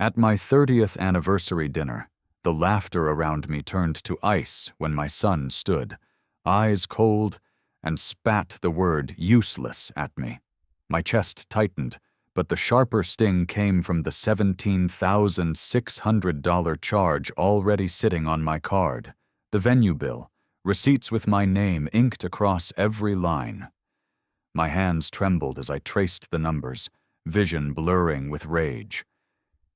At my 30th anniversary dinner, the laughter around me turned to ice when my son stood, eyes cold, and spat the word useless at me. My chest tightened, but the sharper sting came from the $17,600 charge already sitting on my card, the venue bill, receipts with my name inked across every line. My hands trembled as I traced the numbers, vision blurring with rage.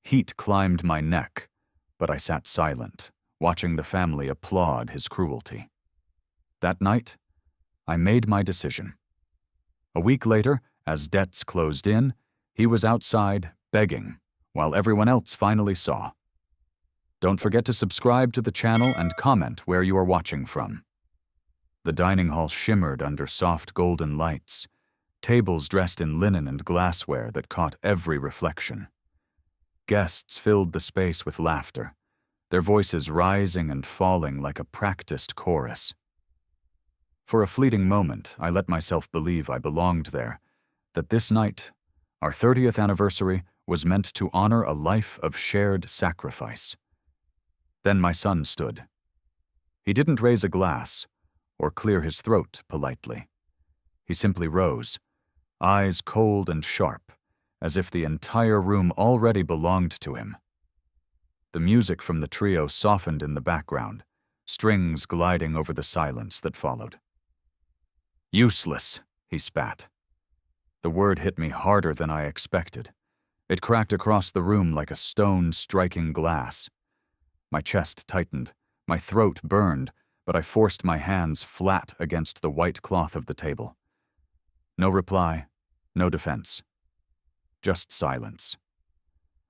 Heat climbed my neck, but I sat silent, watching the family applaud his cruelty. That night, I made my decision. A week later, as debts closed in, he was outside, begging, while everyone else finally saw. Don't forget to subscribe to the channel and comment where you are watching from. The dining hall shimmered under soft golden lights, tables dressed in linen and glassware that caught every reflection. Guests filled the space with laughter, their voices rising and falling like a practiced chorus. For a fleeting moment, I let myself believe I belonged there, that this night, our 30th anniversary, was meant to honor a life of shared sacrifice. Then my son stood. He didn't raise a glass or clear his throat politely. He simply rose, eyes cold and sharp, as if the entire room already belonged to him. The music from the trio softened in the background, strings gliding over the silence that followed. "Useless," he spat. The word hit me harder than I expected. It cracked across the room like a stone striking glass. My chest tightened, my throat burned, but I forced my hands flat against the white cloth of the table. No reply, no defense. Just silence.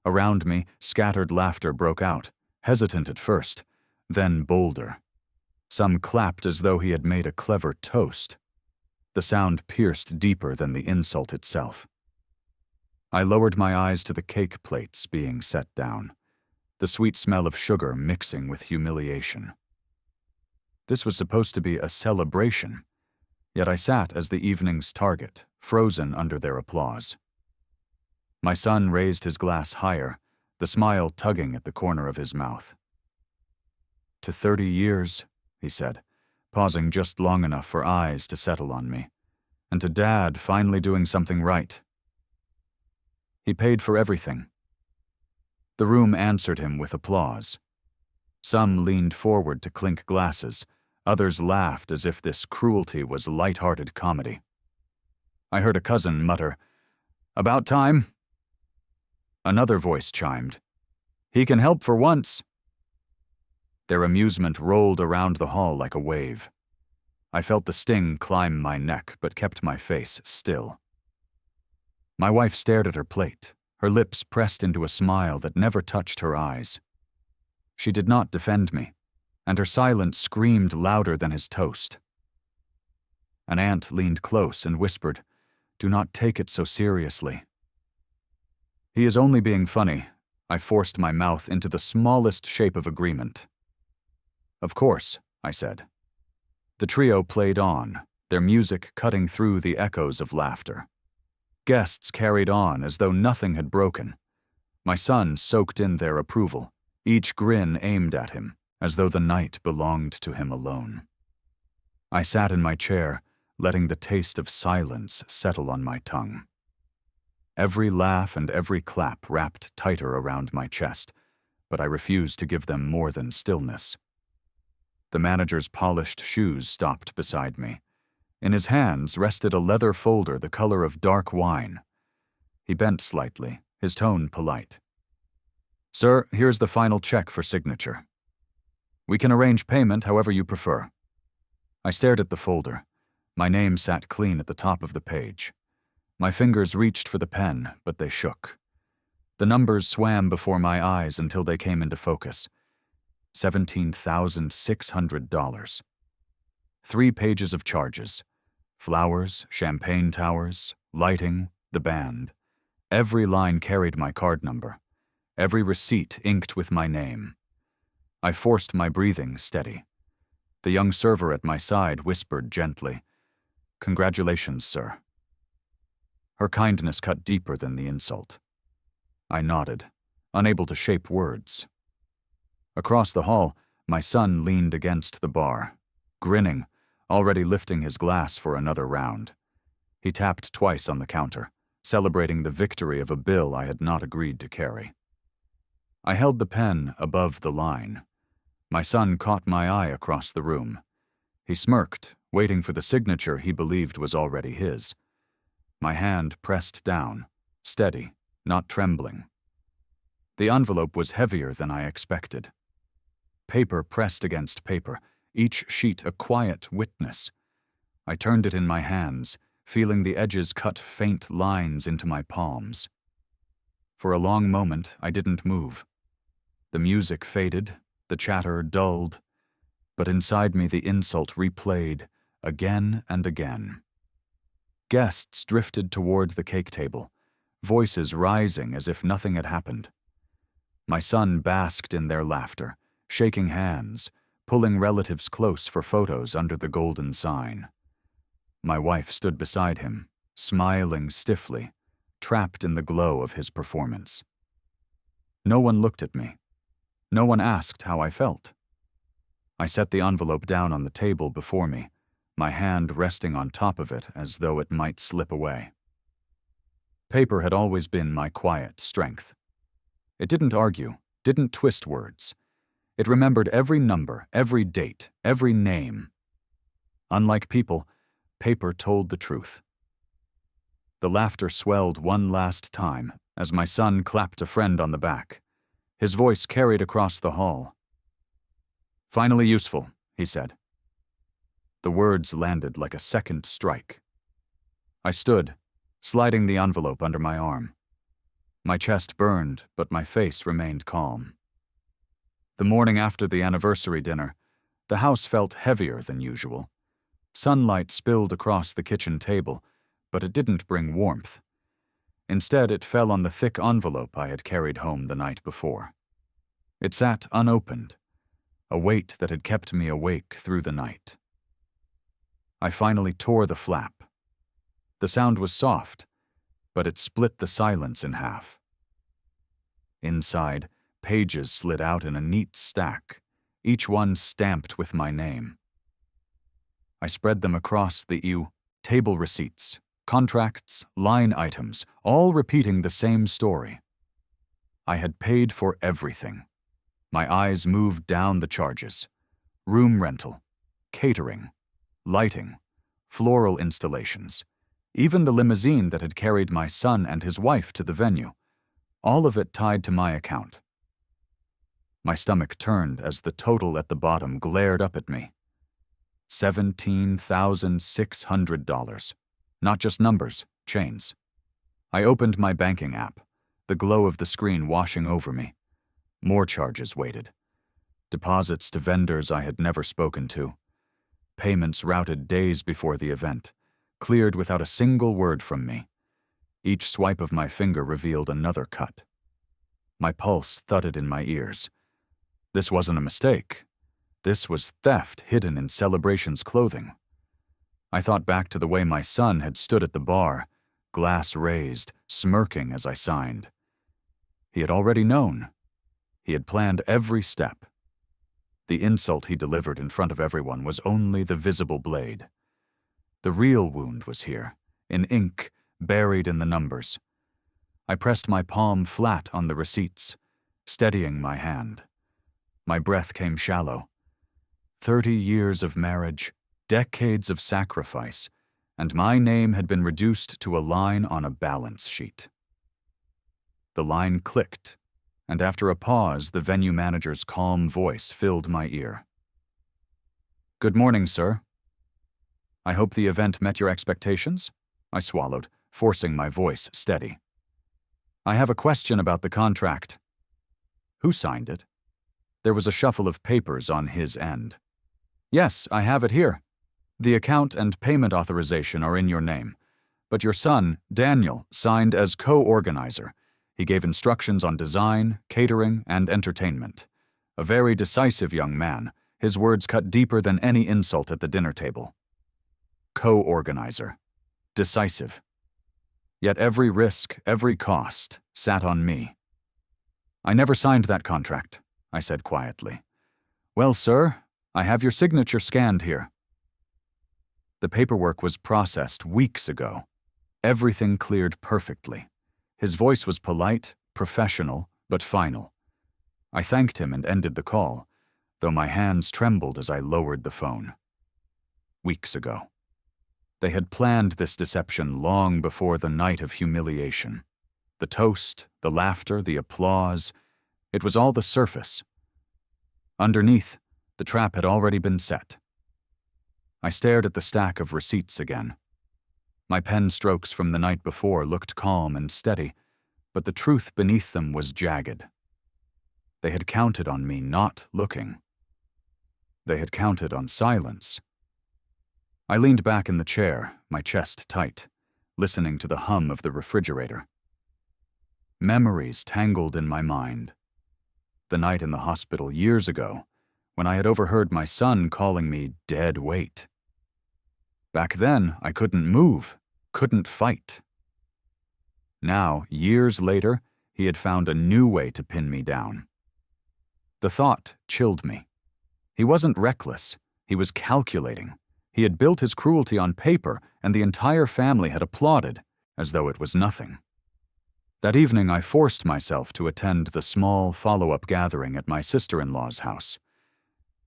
Around me, scattered laughter broke out, hesitant at first, then bolder. Some clapped as though he had made a clever toast. The sound pierced deeper than the insult itself. I lowered my eyes to the cake plates being set down, the sweet smell of sugar mixing with humiliation. This was supposed to be a celebration, yet I sat as the evening's target, frozen under their applause. My son raised his glass higher, the smile tugging at the corner of his mouth. "To 30 years," he said, pausing just long enough for eyes to settle on me, "and to Dad finally doing something right." He paid for everything. The room answered him with applause. Some leaned forward to clink glasses, others laughed as if this cruelty was light-hearted comedy. I heard a cousin mutter, "About time." Another voice chimed, "He can help for once." Their amusement rolled around the hall like a wave. I felt the sting climb my neck, but kept my face still. My wife stared at her plate, her lips pressed into a smile that never touched her eyes. She did not defend me, and her silence screamed louder than his toast. An aunt leaned close and whispered, "Do not take it so seriously." "He is only being funny." I forced my mouth into the smallest shape of agreement. "Of course," I said. The trio played on, their music cutting through the echoes of laughter. Guests carried on as though nothing had broken. My son soaked in their approval, each grin aimed at him, as though the night belonged to him alone. I sat in my chair, letting the taste of silence settle on my tongue. Every laugh and every clap wrapped tighter around my chest, but I refused to give them more than stillness. The manager's polished shoes stopped beside me. In his hands rested a leather folder the color of dark wine. He bent slightly, his tone polite. "Sir, here's the final check for signature. We can arrange payment however you prefer." I stared at the folder. My name sat clean at the top of the page. My fingers reached for the pen, but they shook. The numbers swam before my eyes until they came into focus. $17,600. 3 pages of charges. Flowers, champagne towers, lighting, the band. Every line carried my card number. Every receipt inked with my name. I forced my breathing steady. The young server at my side whispered gently, "Congratulations, sir." Her kindness cut deeper than the insult. I nodded, unable to shape words. Across the hall, my son leaned against the bar, grinning, already lifting his glass for another round. He tapped twice on the counter, celebrating the victory of a bill I had not agreed to carry. I held the pen above the line. My son caught my eye across the room. He smirked, waiting for the signature he believed was already his. My hand pressed down, steady, not trembling. The envelope was heavier than I expected. Paper pressed against paper, each sheet a quiet witness. I turned it in my hands, feeling the edges cut faint lines into my palms. For a long moment, I didn't move. The music faded, the chatter dulled, but inside me the insult replayed again and again. Guests drifted toward the cake table, voices rising as if nothing had happened. My son basked in their laughter, shaking hands, pulling relatives close for photos under the golden sign. My wife stood beside him, smiling stiffly, trapped in the glow of his performance. No one looked at me. No one asked how I felt. I set the envelope down on the table before me, my hand resting on top of it as though it might slip away. Paper had always been my quiet strength. It didn't argue, didn't twist words. It remembered every number, every date, every name. Unlike people, paper told the truth. The laughter swelled one last time as my son clapped a friend on the back. His voice carried across the hall. "Finally useful," he said. The words landed like a second strike. I stood, sliding the envelope under my arm. My chest burned, but my face remained calm. The morning after the anniversary dinner, the house felt heavier than usual. Sunlight spilled across the kitchen table, but it didn't bring warmth. Instead, it fell on the thick envelope I had carried home the night before. It sat unopened, a weight that had kept me awake through the night. I finally tore the flap. The sound was soft, but it split the silence in half. Inside, pages slid out in a neat stack, each one stamped with my name. I spread them across the table receipts, contracts, line items, all repeating the same story. I had paid for everything. My eyes moved down the charges: room rental, catering, lighting, floral installations, even the limousine that had carried my son and his wife to the venue, all of it tied to my account. My stomach turned as the total at the bottom glared up at me. $17,600. Not just numbers, chains. I opened my banking app, the glow of the screen washing over me. More charges waited. Deposits to vendors I had never spoken to. Payments routed days before the event, cleared without a single word from me. Each swipe of my finger revealed another cut. My pulse thudded in my ears. This wasn't a mistake. This was theft hidden in Celebration's clothing. I thought back to the way my son had stood at the bar, glass raised, smirking as I signed. He had already known. He had planned every step. The insult he delivered in front of everyone was only the visible blade. The real wound was here, in ink, buried in the numbers. I pressed my palm flat on the receipts, steadying my hand. My breath came shallow. 30 years of marriage, decades of sacrifice, and my name had been reduced to a line on a balance sheet. The line clicked, and after a pause, the venue manager's calm voice filled my ear. "Good morning, sir. I hope the event met your expectations?" I swallowed, forcing my voice steady. "I have a question about the contract." "Who signed it?" There was a shuffle of papers on his end. "Yes, I have it here. The account and payment authorization are in your name, but your son, Daniel, signed as co-organizer. He gave instructions on design, catering, and entertainment. A very decisive young man, his words cut deeper than any insult at the dinner table. Co-organizer. Decisive. Yet every risk, every cost, sat on me. "I never signed that contract," I said quietly. "Well, sir, I have your signature scanned here." The paperwork was processed weeks ago. Everything cleared perfectly. His voice was polite, professional, but final. I thanked him and ended the call, though my hands trembled as I lowered the phone. Weeks ago. They had planned this deception long before the night of humiliation. The toast, the laughter, the applause, it was all the surface. Underneath, the trap had already been set. I stared at the stack of receipts again. My pen strokes from the night before looked calm and steady, but the truth beneath them was jagged. They had counted on me not looking. They had counted on silence. I leaned back in the chair, my chest tight, listening to the hum of the refrigerator. Memories tangled in my mind. The night in the hospital years ago, when I had overheard my son calling me dead weight. Back then, I couldn't move, couldn't fight. Now, years later, he had found a new way to pin me down. The thought chilled me. He wasn't reckless, he was calculating. He had built his cruelty on paper, and the entire family had applauded, as though it was nothing. That evening, I forced myself to attend the small follow-up gathering at my sister-in-law's house.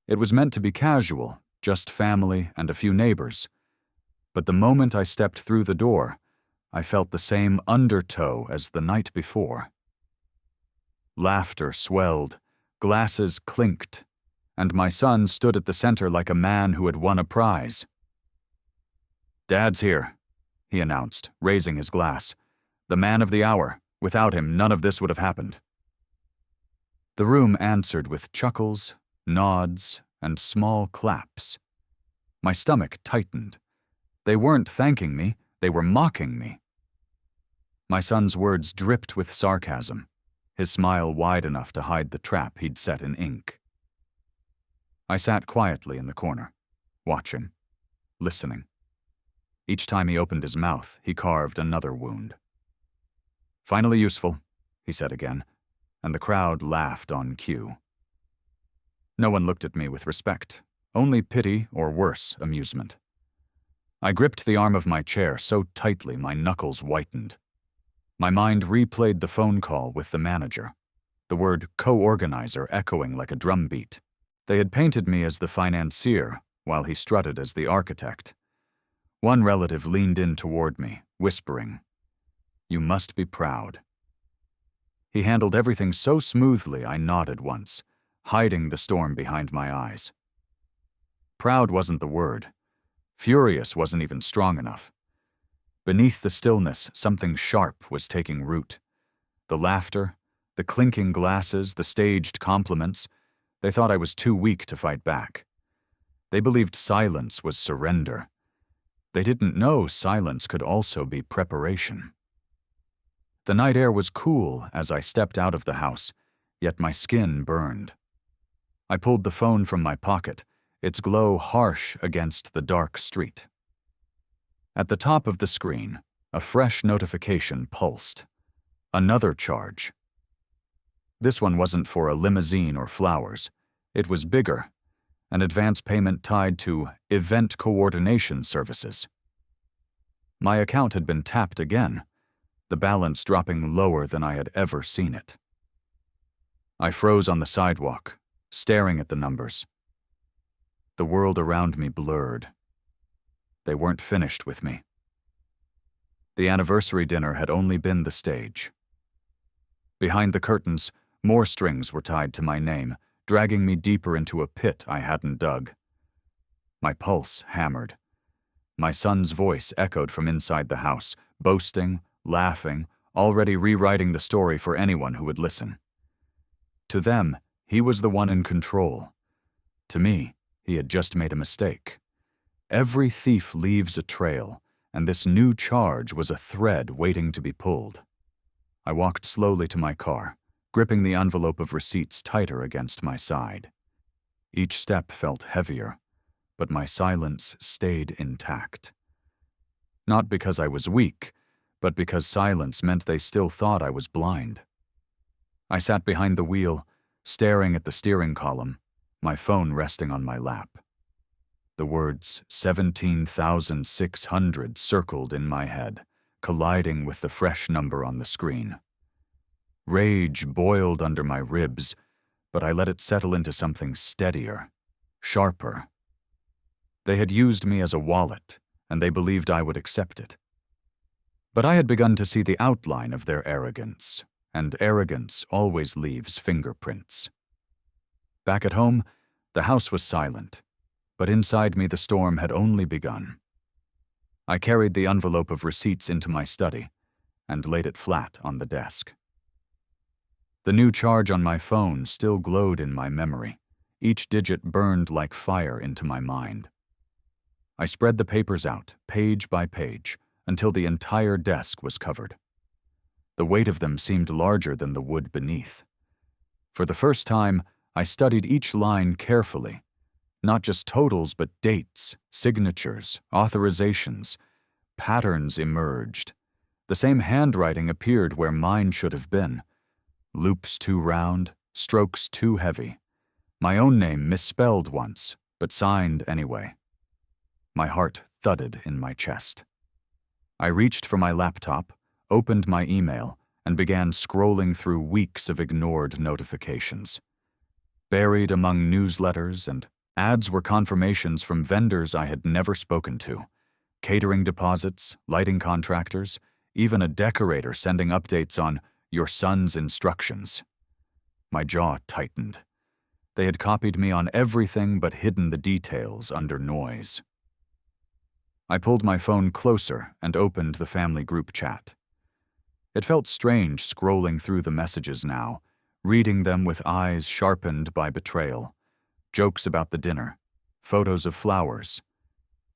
It was meant to be casual, just family and a few neighbors. But the moment I stepped through the door, I felt the same undertow as the night before. Laughter swelled, glasses clinked, and my son stood at the center like a man who had won a prize. "Dad's here," he announced, raising his glass. "The man of the hour. Without him, none of this would have happened." The room answered with chuckles, nods, and small claps. My stomach tightened. They weren't thanking me, they were mocking me. My son's words dripped with sarcasm, his smile wide enough to hide the trap he'd set in ink. I sat quietly in the corner, watching, listening. Each time he opened his mouth, he carved another wound. "Finally useful," he said again, and the crowd laughed on cue. No one looked at me with respect, only pity or worse, amusement. I gripped the arm of my chair so tightly my knuckles whitened. My mind replayed the phone call with the manager, the word co-organizer echoing like a drumbeat. They had painted me as the financier, while he strutted as the architect. One relative leaned in toward me, whispering, "You must be proud." He handled everything so smoothly I nodded once, hiding the storm behind my eyes. Proud wasn't the word. Furious wasn't even strong enough. Beneath the stillness, something sharp was taking root. The laughter, the clinking glasses, the staged compliments, they thought I was too weak to fight back. They believed silence was surrender. They didn't know silence could also be preparation. The night air was cool as I stepped out of the house, yet my skin burned. I pulled the phone from my pocket, its glow harsh against the dark street. At the top of the screen, a fresh notification pulsed. Another charge. This one wasn't for a limousine or flowers. It was bigger, an advance payment tied to event coordination services. My account had been tapped again, the balance dropping lower than I had ever seen it. I froze on the sidewalk, staring at the numbers. The world around me blurred. They weren't finished with me. The anniversary dinner had only been the stage. Behind the curtains, more strings were tied to my name, dragging me deeper into a pit I hadn't dug. My pulse hammered. My son's voice echoed from inside the house, boasting, laughing, already rewriting the story for anyone who would listen. To them, he was the one in control. To me, he had just made a mistake. Every thief leaves a trail, and this new charge was a thread waiting to be pulled. I walked slowly to my car, gripping the envelope of receipts tighter against my side. Each step felt heavier, but my silence stayed intact. Not because I was weak, but because silence meant they still thought I was blind. I sat behind the wheel, staring at the steering column, my phone resting on my lap. The words 17,600 circled in my head, colliding with the fresh number on the screen. Rage boiled under my ribs, but I let it settle into something steadier, sharper. They had used me as a wallet, and they believed I would accept it. But I had begun to see the outline of their arrogance, and arrogance always leaves fingerprints. Back at home, the house was silent, but inside me the storm had only begun. I carried the envelope of receipts into my study and laid it flat on the desk. The new charge on my phone still glowed in my memory. Each digit burned like fire into my mind. I spread the papers out, page by page, until the entire desk was covered. The weight of them seemed larger than the wood beneath. For the first time, I studied each line carefully. Not just totals, but dates, signatures, authorizations. Patterns emerged. The same handwriting appeared where mine should have been. Loops too round, strokes too heavy. My own name misspelled once, but signed anyway. My heart thudded in my chest. I reached for my laptop, opened my email, and began scrolling through weeks of ignored notifications. Buried among newsletters and ads were confirmations from vendors I had never spoken to, catering deposits, lighting contractors, even a decorator sending updates on your son's instructions. My jaw tightened. They had copied me on everything but hidden the details under noise. I pulled my phone closer and opened the family group chat. It felt strange scrolling through the messages now, reading them with eyes sharpened by betrayal, jokes about the dinner, photos of flowers,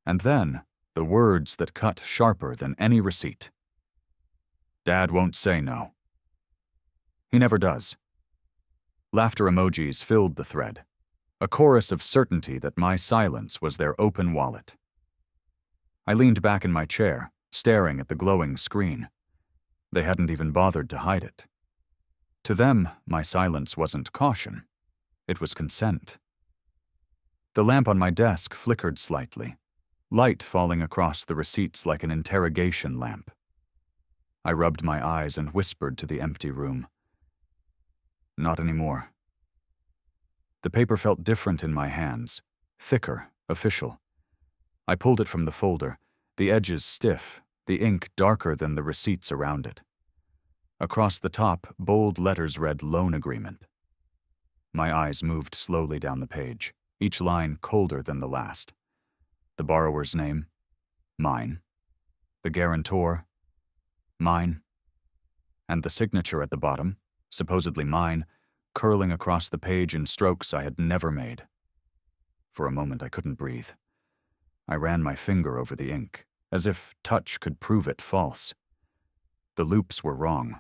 and then the words that cut sharper than any receipt. Dad won't say no. He never does. Laughter emojis filled the thread, a chorus of certainty that my silence was their open wallet. I leaned back in my chair, staring at the glowing screen. They hadn't even bothered to hide it. To them, my silence wasn't caution. It was consent. The lamp on my desk flickered slightly, light falling across the receipts like an interrogation lamp. I rubbed my eyes and whispered to the empty room. Not anymore. The paper felt different in my hands, thicker, official. I pulled it from the folder, the edges stiff, the ink darker than the receipts around it. Across the top, bold letters read loan agreement. My eyes moved slowly down the page, each line colder than the last. The borrower's name, mine. The guarantor, mine. And the signature at the bottom, supposedly mine, curling across the page in strokes I had never made. For a moment I couldn't breathe. I ran my finger over the ink, as if touch could prove it false. The loops were wrong.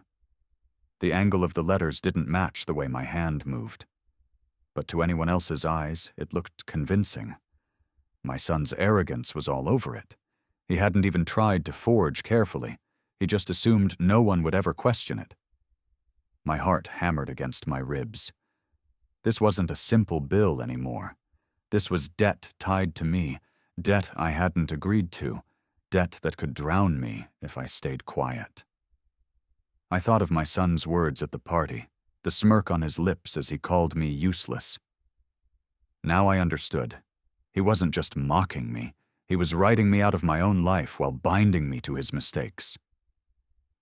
The angle of the letters didn't match the way my hand moved. But to anyone else's eyes, it looked convincing. My son's arrogance was all over it. He hadn't even tried to forge carefully. He just assumed no one would ever question it. My heart hammered against my ribs. This wasn't a simple bill anymore. This was debt tied to me, debt I hadn't agreed to, debt that could drown me if I stayed quiet. I thought of my son's words at the party, the smirk on his lips as he called me useless. Now I understood. He wasn't just mocking me. He was writing me out of my own life while binding me to his mistakes.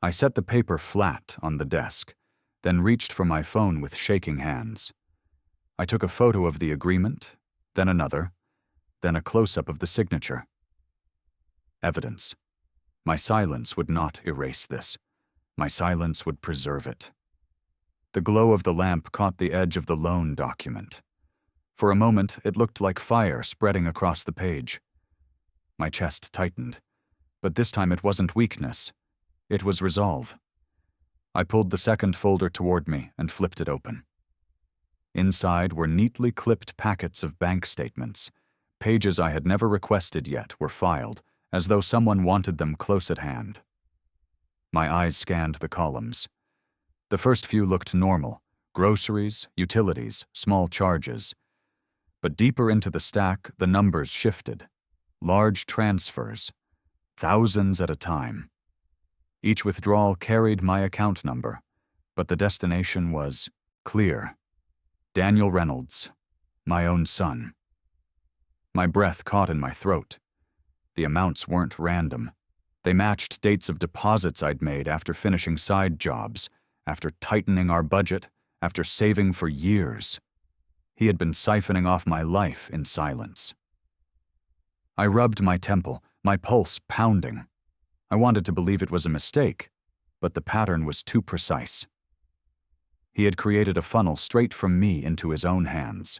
I set the paper flat on the desk, then reached for my phone with shaking hands. I took a photo of the agreement, then another, then a close-up of the signature. Evidence. My silence would not erase this. My silence would preserve it. The glow of the lamp caught the edge of the loan document. For a moment, it looked like fire spreading across the page. My chest tightened, but this time it wasn't weakness. It was resolve. I pulled the second folder toward me and flipped it open. Inside were neatly clipped packets of bank statements. Pages I had never requested yet were filed, as though someone wanted them close at hand. My eyes scanned the columns. The first few looked normal, groceries, utilities, small charges. But deeper into the stack, the numbers shifted. Large transfers, thousands at a time. Each withdrawal carried my account number, but the destination was clear. Daniel Reynolds, my own son. My breath caught in my throat. The amounts weren't random. They matched dates of deposits I'd made after finishing side jobs, after tightening our budget, after saving for years. He had been siphoning off my life in silence. I rubbed my temple, my pulse pounding. I wanted to believe it was a mistake, but the pattern was too precise. He had created a funnel straight from me into his own hands.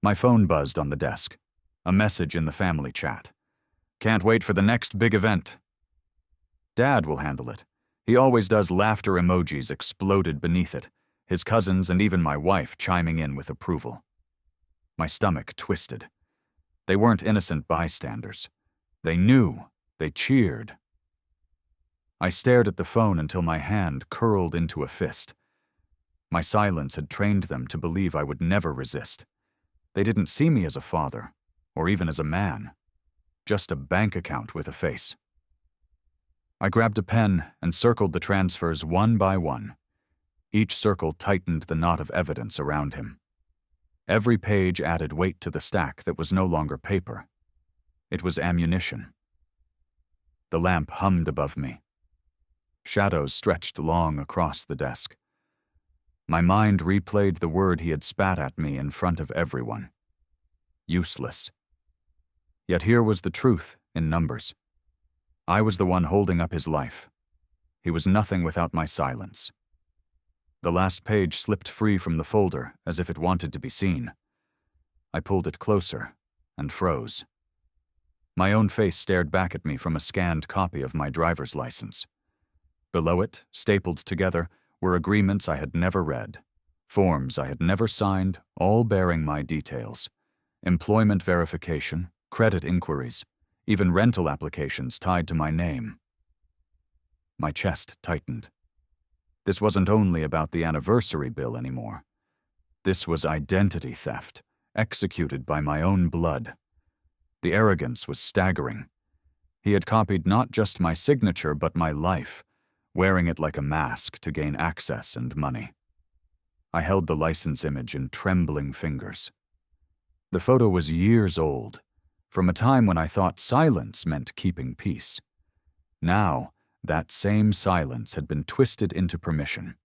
My phone buzzed on the desk. A message in the family chat. "Can't wait for the next big event." Dad will handle it. He always does. Laughter emojis exploded beneath it, his cousins and even my wife chiming in with approval. My stomach twisted. They weren't innocent bystanders. They knew. They cheered. I stared at the phone until my hand curled into a fist. My silence had trained them to believe I would never resist. They didn't see me as a father, or even as a man, just a bank account with a face. I grabbed a pen and circled the transfers one by one. Each circle tightened the knot of evidence around him. Every page added weight to the stack that was no longer paper. It was ammunition. The lamp hummed above me. Shadows stretched long across the desk. My mind replayed the word he had spat at me in front of everyone. Useless. Yet here was the truth in numbers. I was the one holding up his life. He was nothing without my silence. The last page slipped free from the folder as if it wanted to be seen. I pulled it closer and froze. My own face stared back at me from a scanned copy of my driver's license. Below it, stapled together, were agreements I had never read, forms I had never signed, all bearing my details. Employment verification, credit inquiries, even rental applications tied to my name. My chest tightened. This wasn't only about the anniversary bill anymore. This was identity theft, executed by my own blood. The arrogance was staggering. He had copied not just my signature, but my life, wearing it like a mask to gain access and money. I held the license image in trembling fingers. The photo was years old, from a time when I thought silence meant keeping peace. Now, that same silence had been twisted into permission.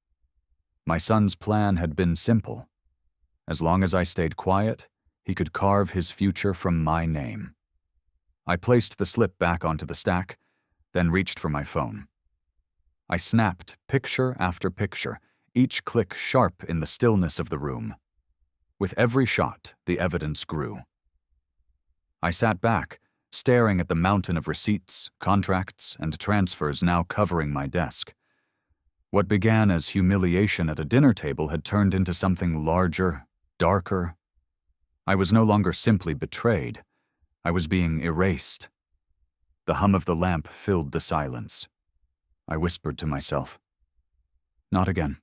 My son's plan had been simple. As long as I stayed quiet, he could carve his future from my name. I placed the slip back onto the stack, then reached for my phone. I snapped picture after picture, each click sharp in the stillness of the room. With every shot, the evidence grew. I sat back, staring at the mountain of receipts, contracts, and transfers now covering my desk. What began as humiliation at a dinner table had turned into something larger, darker. I was no longer simply betrayed. I was being erased. The hum of the lamp filled the silence. I whispered to myself, "Not again."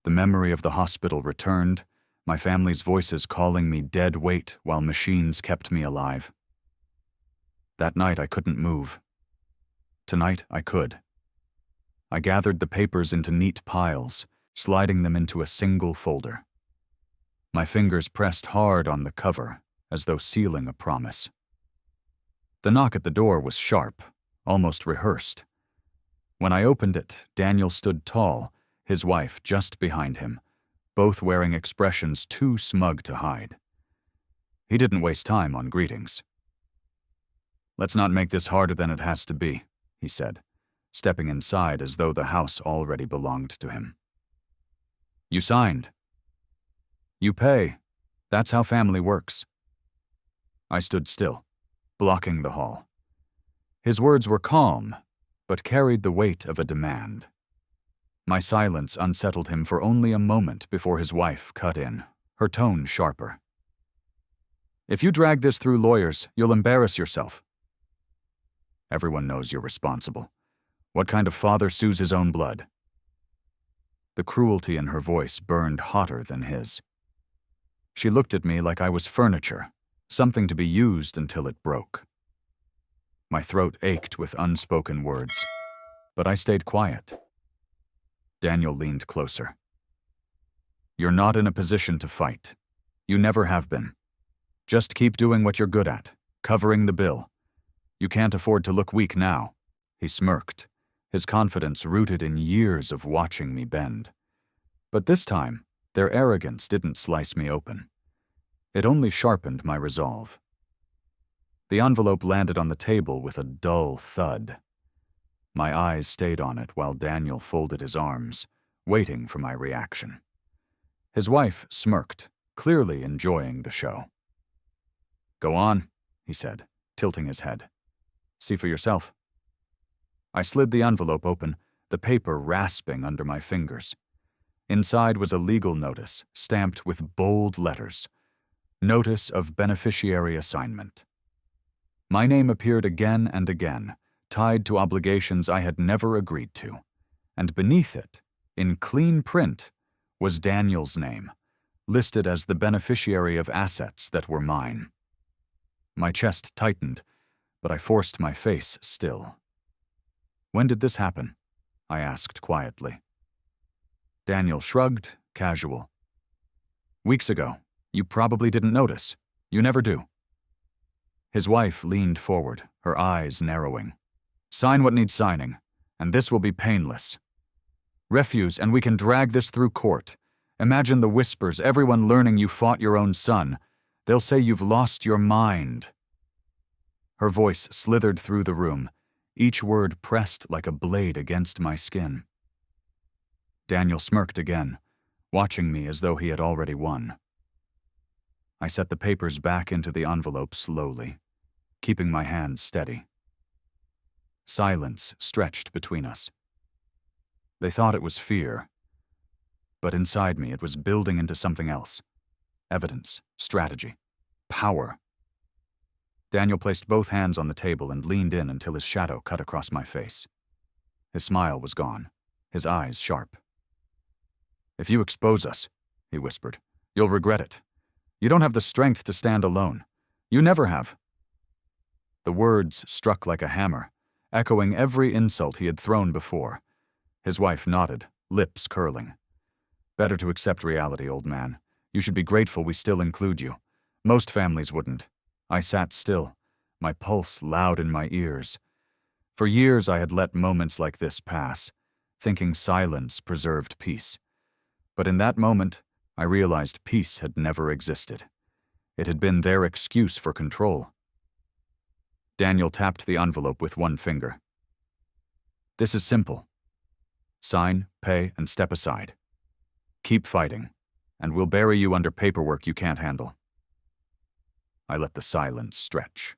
The memory of the hospital returned, my family's voices calling me dead weight while machines kept me alive. That night I couldn't move. Tonight I could. I gathered the papers into neat piles, sliding them into a single folder. My fingers pressed hard on the cover, as though sealing a promise. The knock at the door was sharp, almost rehearsed. When I opened it, Daniel stood tall, his wife just behind him, both wearing expressions too smug to hide. He didn't waste time on greetings. "Let's not make this harder than it has to be," he said, stepping inside as though the house already belonged to him. "You signed. You pay. That's how family works." I stood still, blocking the hall. His words were calm, but carried the weight of a demand. My silence unsettled him for only a moment before his wife cut in, her tone sharper. "If you drag this through lawyers, you'll embarrass yourself." "Everyone knows you're responsible. What kind of father sues his own blood?" The cruelty in her voice burned hotter than his. She looked at me like I was furniture, something to be used until it broke. My throat ached with unspoken words, but I stayed quiet. Daniel leaned closer. "You're not in a position to fight. You never have been. Just keep doing what you're good at, covering the bill. You can't afford to look weak now." He smirked, his confidence rooted in years of watching me bend. But this time, their arrogance didn't slice me open. It only sharpened my resolve. The envelope landed on the table with a dull thud. My eyes stayed on it while Daniel folded his arms, waiting for my reaction. His wife smirked, clearly enjoying the show. "Go on," he said, tilting his head. "See for yourself." I slid the envelope open, the paper rasping under my fingers. Inside was a legal notice, stamped with bold letters. Notice of beneficiary assignment. My name appeared again and again, tied to obligations I had never agreed to. And beneath it, in clean print, was Daniel's name, listed as the beneficiary of assets that were mine. My chest tightened, but I forced my face still. "When did this happen?" I asked quietly. Daniel shrugged, casual. "Weeks ago. You probably didn't notice. You never do." His wife leaned forward, her eyes narrowing. "Sign what needs signing, and this will be painless. Refuse, and we can drag this through court. Imagine the whispers, everyone learning you fought your own son. They'll say you've lost your mind." Her voice slithered through the room, each word pressed like a blade against my skin. Daniel smirked again, watching me as though he had already won. I set the papers back into the envelope slowly, keeping my hand steady. Silence stretched between us. They thought it was fear, but inside me it was building into something else. Evidence, strategy, power. Daniel placed both hands on the table and leaned in until his shadow cut across my face. His smile was gone, his eyes sharp. "If you expose us," he whispered, "you'll regret it. You don't have the strength to stand alone. You never have." The words struck like a hammer, echoing every insult he had thrown before. His wife nodded, lips curling. "Better to accept reality, old man. You should be grateful we still include you. Most families wouldn't." I sat still, my pulse loud in my ears. For years I had let moments like this pass, thinking silence preserved peace. But in that moment, I realized peace had never existed. It had been their excuse for control. Daniel tapped the envelope with one finger. "This is simple. Sign, pay, and step aside. Keep fighting, and we'll bury you under paperwork you can't handle." I let the silence stretch.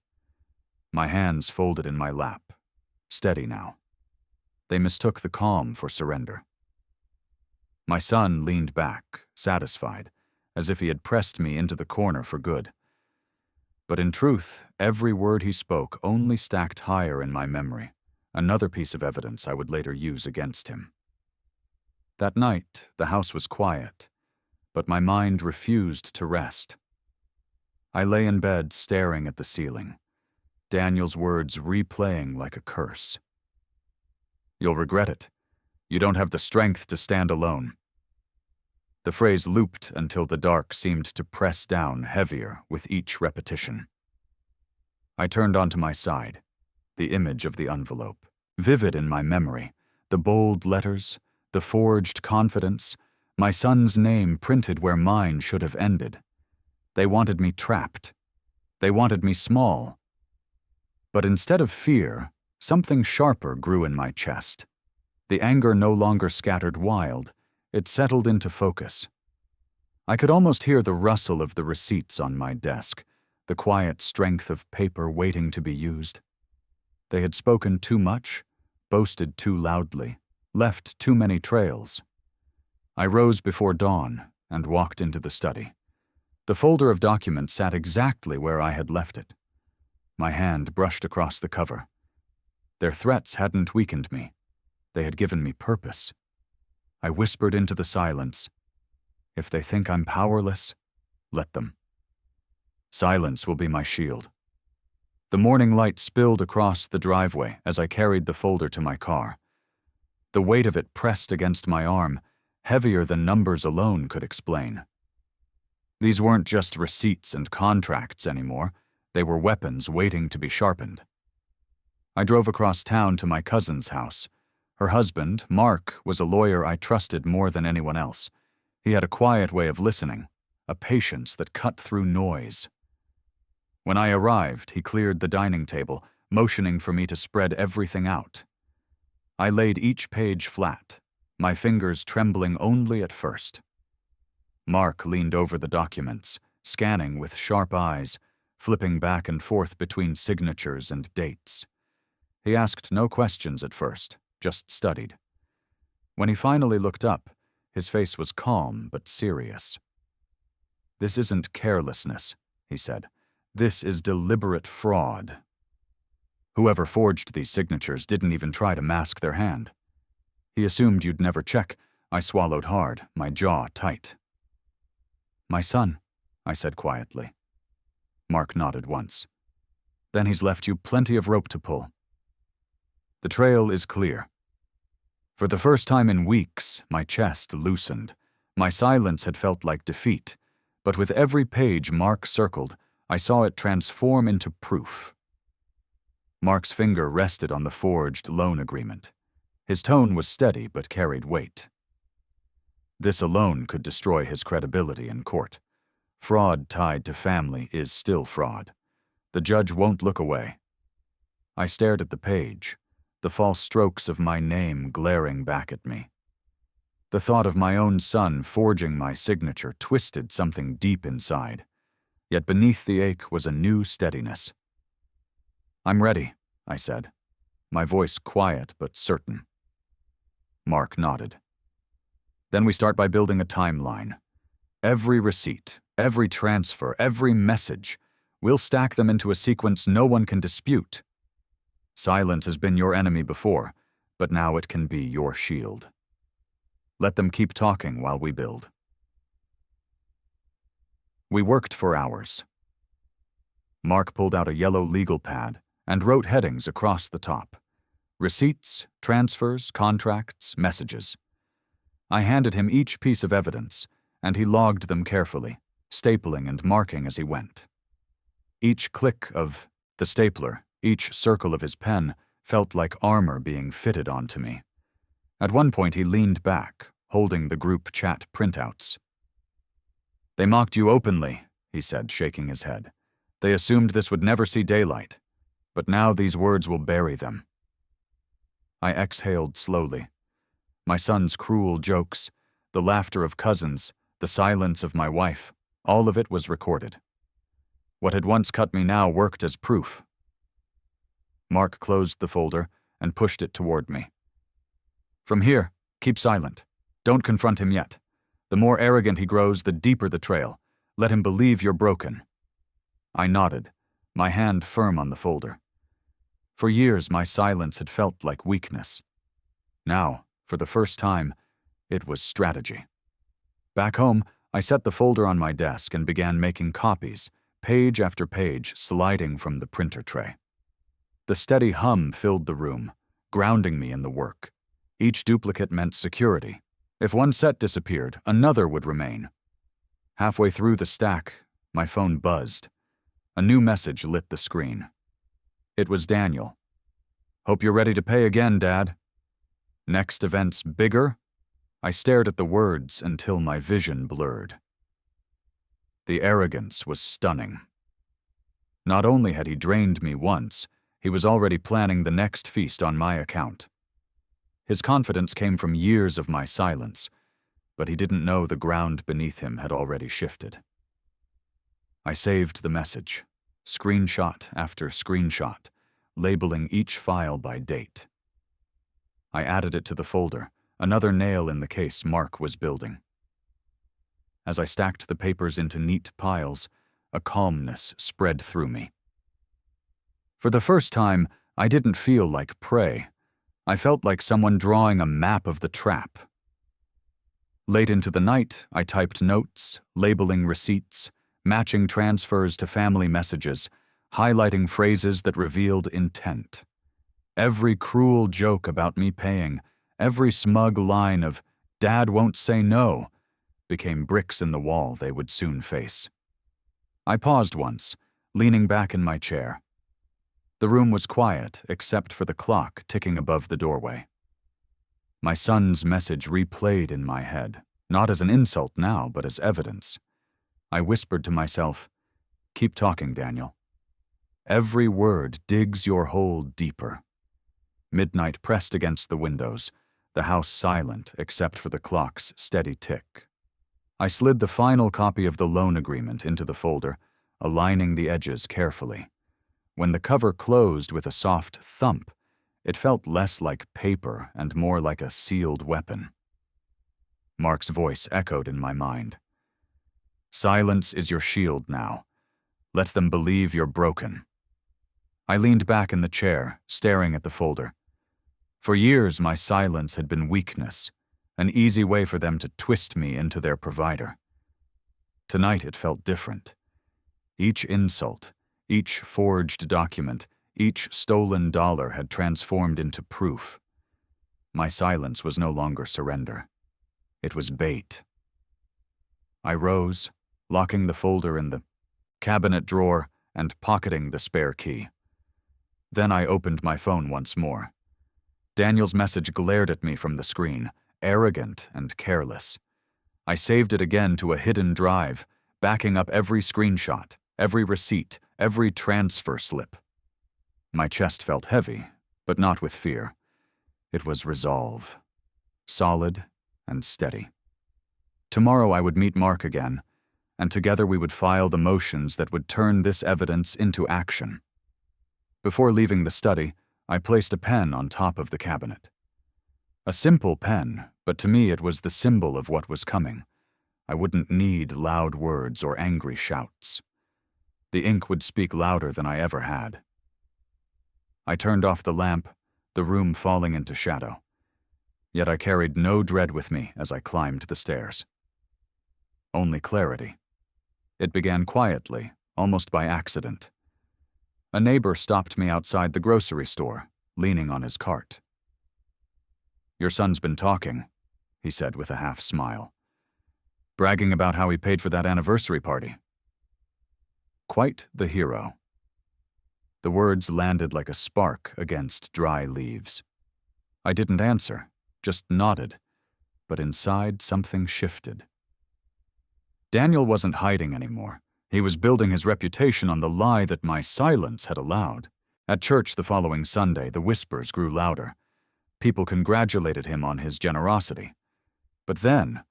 My hands folded in my lap, steady now. They mistook the calm for surrender. My son leaned back, satisfied, as if he had pressed me into the corner for good. But in truth, every word he spoke only stacked higher in my memory, another piece of evidence I would later use against him. That night, the house was quiet, but my mind refused to rest. I lay in bed staring at the ceiling, Daniel's words replaying like a curse. "You'll regret it. You don't have the strength to stand alone." The phrase looped until the dark seemed to press down heavier with each repetition. I turned onto my side, the image of the envelope, vivid in my memory, the bold letters, the forged confidence, my son's name printed where mine should have ended. They wanted me trapped. They wanted me small. But instead of fear, something sharper grew in my chest. The anger no longer scattered wild, it settled into focus. I could almost hear the rustle of the receipts on my desk, the quiet strength of paper waiting to be used. They had spoken too much, boasted too loudly, left too many trails. I rose before dawn and walked into the study. The folder of documents sat exactly where I had left it. My hand brushed across the cover. Their threats hadn't weakened me. They had given me purpose. I whispered into the silence. If they think I'm powerless, let them. Silence will be my shield. The morning light spilled across the driveway as I carried the folder to my car. The weight of it pressed against my arm, heavier than numbers alone could explain. These weren't just receipts and contracts anymore. They were weapons waiting to be sharpened. I drove across town to my cousin's house. Her husband, Mark, was a lawyer I trusted more than anyone else. He had a quiet way of listening, a patience that cut through noise. When I arrived, he cleared the dining table, motioning for me to spread everything out. I laid each page flat, my fingers trembling only at first. Mark leaned over the documents, scanning with sharp eyes, flipping back and forth between signatures and dates. He asked no questions at first, just studied. When he finally looked up, his face was calm but serious. "This isn't carelessness," he said. "This is deliberate fraud." Whoever forged these signatures didn't even try to mask their hand. He assumed you'd never check. I swallowed hard, my jaw tight. "My son," I said quietly. Mark nodded once. "Then he's left you plenty of rope to pull." The trail is clear. For the first time in weeks, my chest loosened. My silence had felt like defeat, but with every page Mark circled, I saw it transform into proof. Mark's finger rested on the forged loan agreement. His tone was steady but carried weight. This alone could destroy his credibility in court. Fraud tied to family is still fraud. The judge won't look away. I stared at the page, the false strokes of my name glaring back at me. The thought of my own son forging my signature twisted something deep inside. Yet beneath the ache was a new steadiness. "I'm ready," I said, my voice quiet but certain. Mark nodded. "Then we start by building a timeline. Every receipt, every transfer, every message, we'll stack them into a sequence no one can dispute. Silence has been your enemy before, but now it can be your shield. Let them keep talking while we build." We worked for hours. Mark pulled out a yellow legal pad and wrote headings across the top. Receipts, transfers, contracts, messages. I handed him each piece of evidence, and he logged them carefully, stapling and marking as he went. Each click of the stapler, each circle of his pen, felt like armor being fitted onto me. At one point he leaned back, holding the group chat printouts. "They mocked you openly," he said, shaking his head. "They assumed this would never see daylight, but now these words will bury them." I exhaled slowly. My son's cruel jokes, the laughter of cousins, the silence of my wife, all of it was recorded. What had once cut me now worked as proof. Mark closed the folder and pushed it toward me. "From here, keep silent. Don't confront him yet. The more arrogant he grows, the deeper the trail. Let him believe you're broken." I nodded, my hand firm on the folder. For years, my silence had felt like weakness. Now, for the first time, it was strategy. Back home, I set the folder on my desk and began making copies, page after page sliding from the printer tray. The steady hum filled the room, grounding me in the work. Each duplicate meant security. If one set disappeared, another would remain. Halfway through the stack, my phone buzzed. A new message lit the screen. It was Daniel. "Hope you're ready to pay again, Dad." "Next event's bigger?" I stared at the words until my vision blurred. The arrogance was stunning. Not only had he drained me once, he was already planning the next feast on my account. His confidence came from years of my silence, but he didn't know the ground beneath him had already shifted. I saved the message, screenshot after screenshot, labeling each file by date. I added it to the folder, another nail in the case Mark was building. As I stacked the papers into neat piles, a calmness spread through me. For the first time, I didn't feel like prey. I felt like someone drawing a map of the trap. Late into the night, I typed notes, labeling receipts, matching transfers to family messages, highlighting phrases that revealed intent. Every cruel joke about me paying, every smug line of, "Dad won't say no," became bricks in the wall they would soon face. I paused once, leaning back in my chair. The room was quiet except for the clock ticking above the doorway. My son's message replayed in my head, not as an insult now, but as evidence. I whispered to myself, "Keep talking, Daniel. Every word digs your hole deeper." Midnight pressed against the windows, the house silent except for the clock's steady tick. I slid the final copy of the loan agreement into the folder, aligning the edges carefully. When the cover closed with a soft thump, it felt less like paper and more like a sealed weapon. Mark's voice echoed in my mind. "Silence is your shield now. Let them believe you're broken." I leaned back in the chair, staring at the folder. For years, my silence had been weakness, an easy way for them to twist me into their provider. Tonight it felt different. Each insult, each forged document, each stolen dollar had transformed into proof. My silence was no longer surrender. It was bait. I rose, locking the folder in the cabinet drawer and pocketing the spare key. Then I opened my phone once more. Daniel's message glared at me from the screen, arrogant and careless. I saved it again to a hidden drive, backing up every screenshot, every receipt, every transfer slip. My chest felt heavy, but not with fear. It was resolve, solid and steady. Tomorrow I would meet Mark again, and together we would file the motions that would turn this evidence into action. Before leaving the study, I placed a pen on top of the cabinet. A simple pen, but to me it was the symbol of what was coming. I wouldn't need loud words or angry shouts. The ink would speak louder than I ever had. I turned off the lamp, the room falling into shadow. Yet I carried no dread with me as I climbed the stairs. Only clarity. It began quietly, almost by accident. A neighbor stopped me outside the grocery store, leaning on his cart. "Your son's been talking," he said with a half smile. "Bragging about how he paid for that anniversary party." Quite the hero. The words landed like a spark against dry leaves. I didn't answer, just nodded, but inside something shifted. Daniel wasn't hiding anymore. He was building his reputation on the lie that my silence had allowed. At church the following Sunday, the whispers grew louder. People congratulated him on his generosity. But then,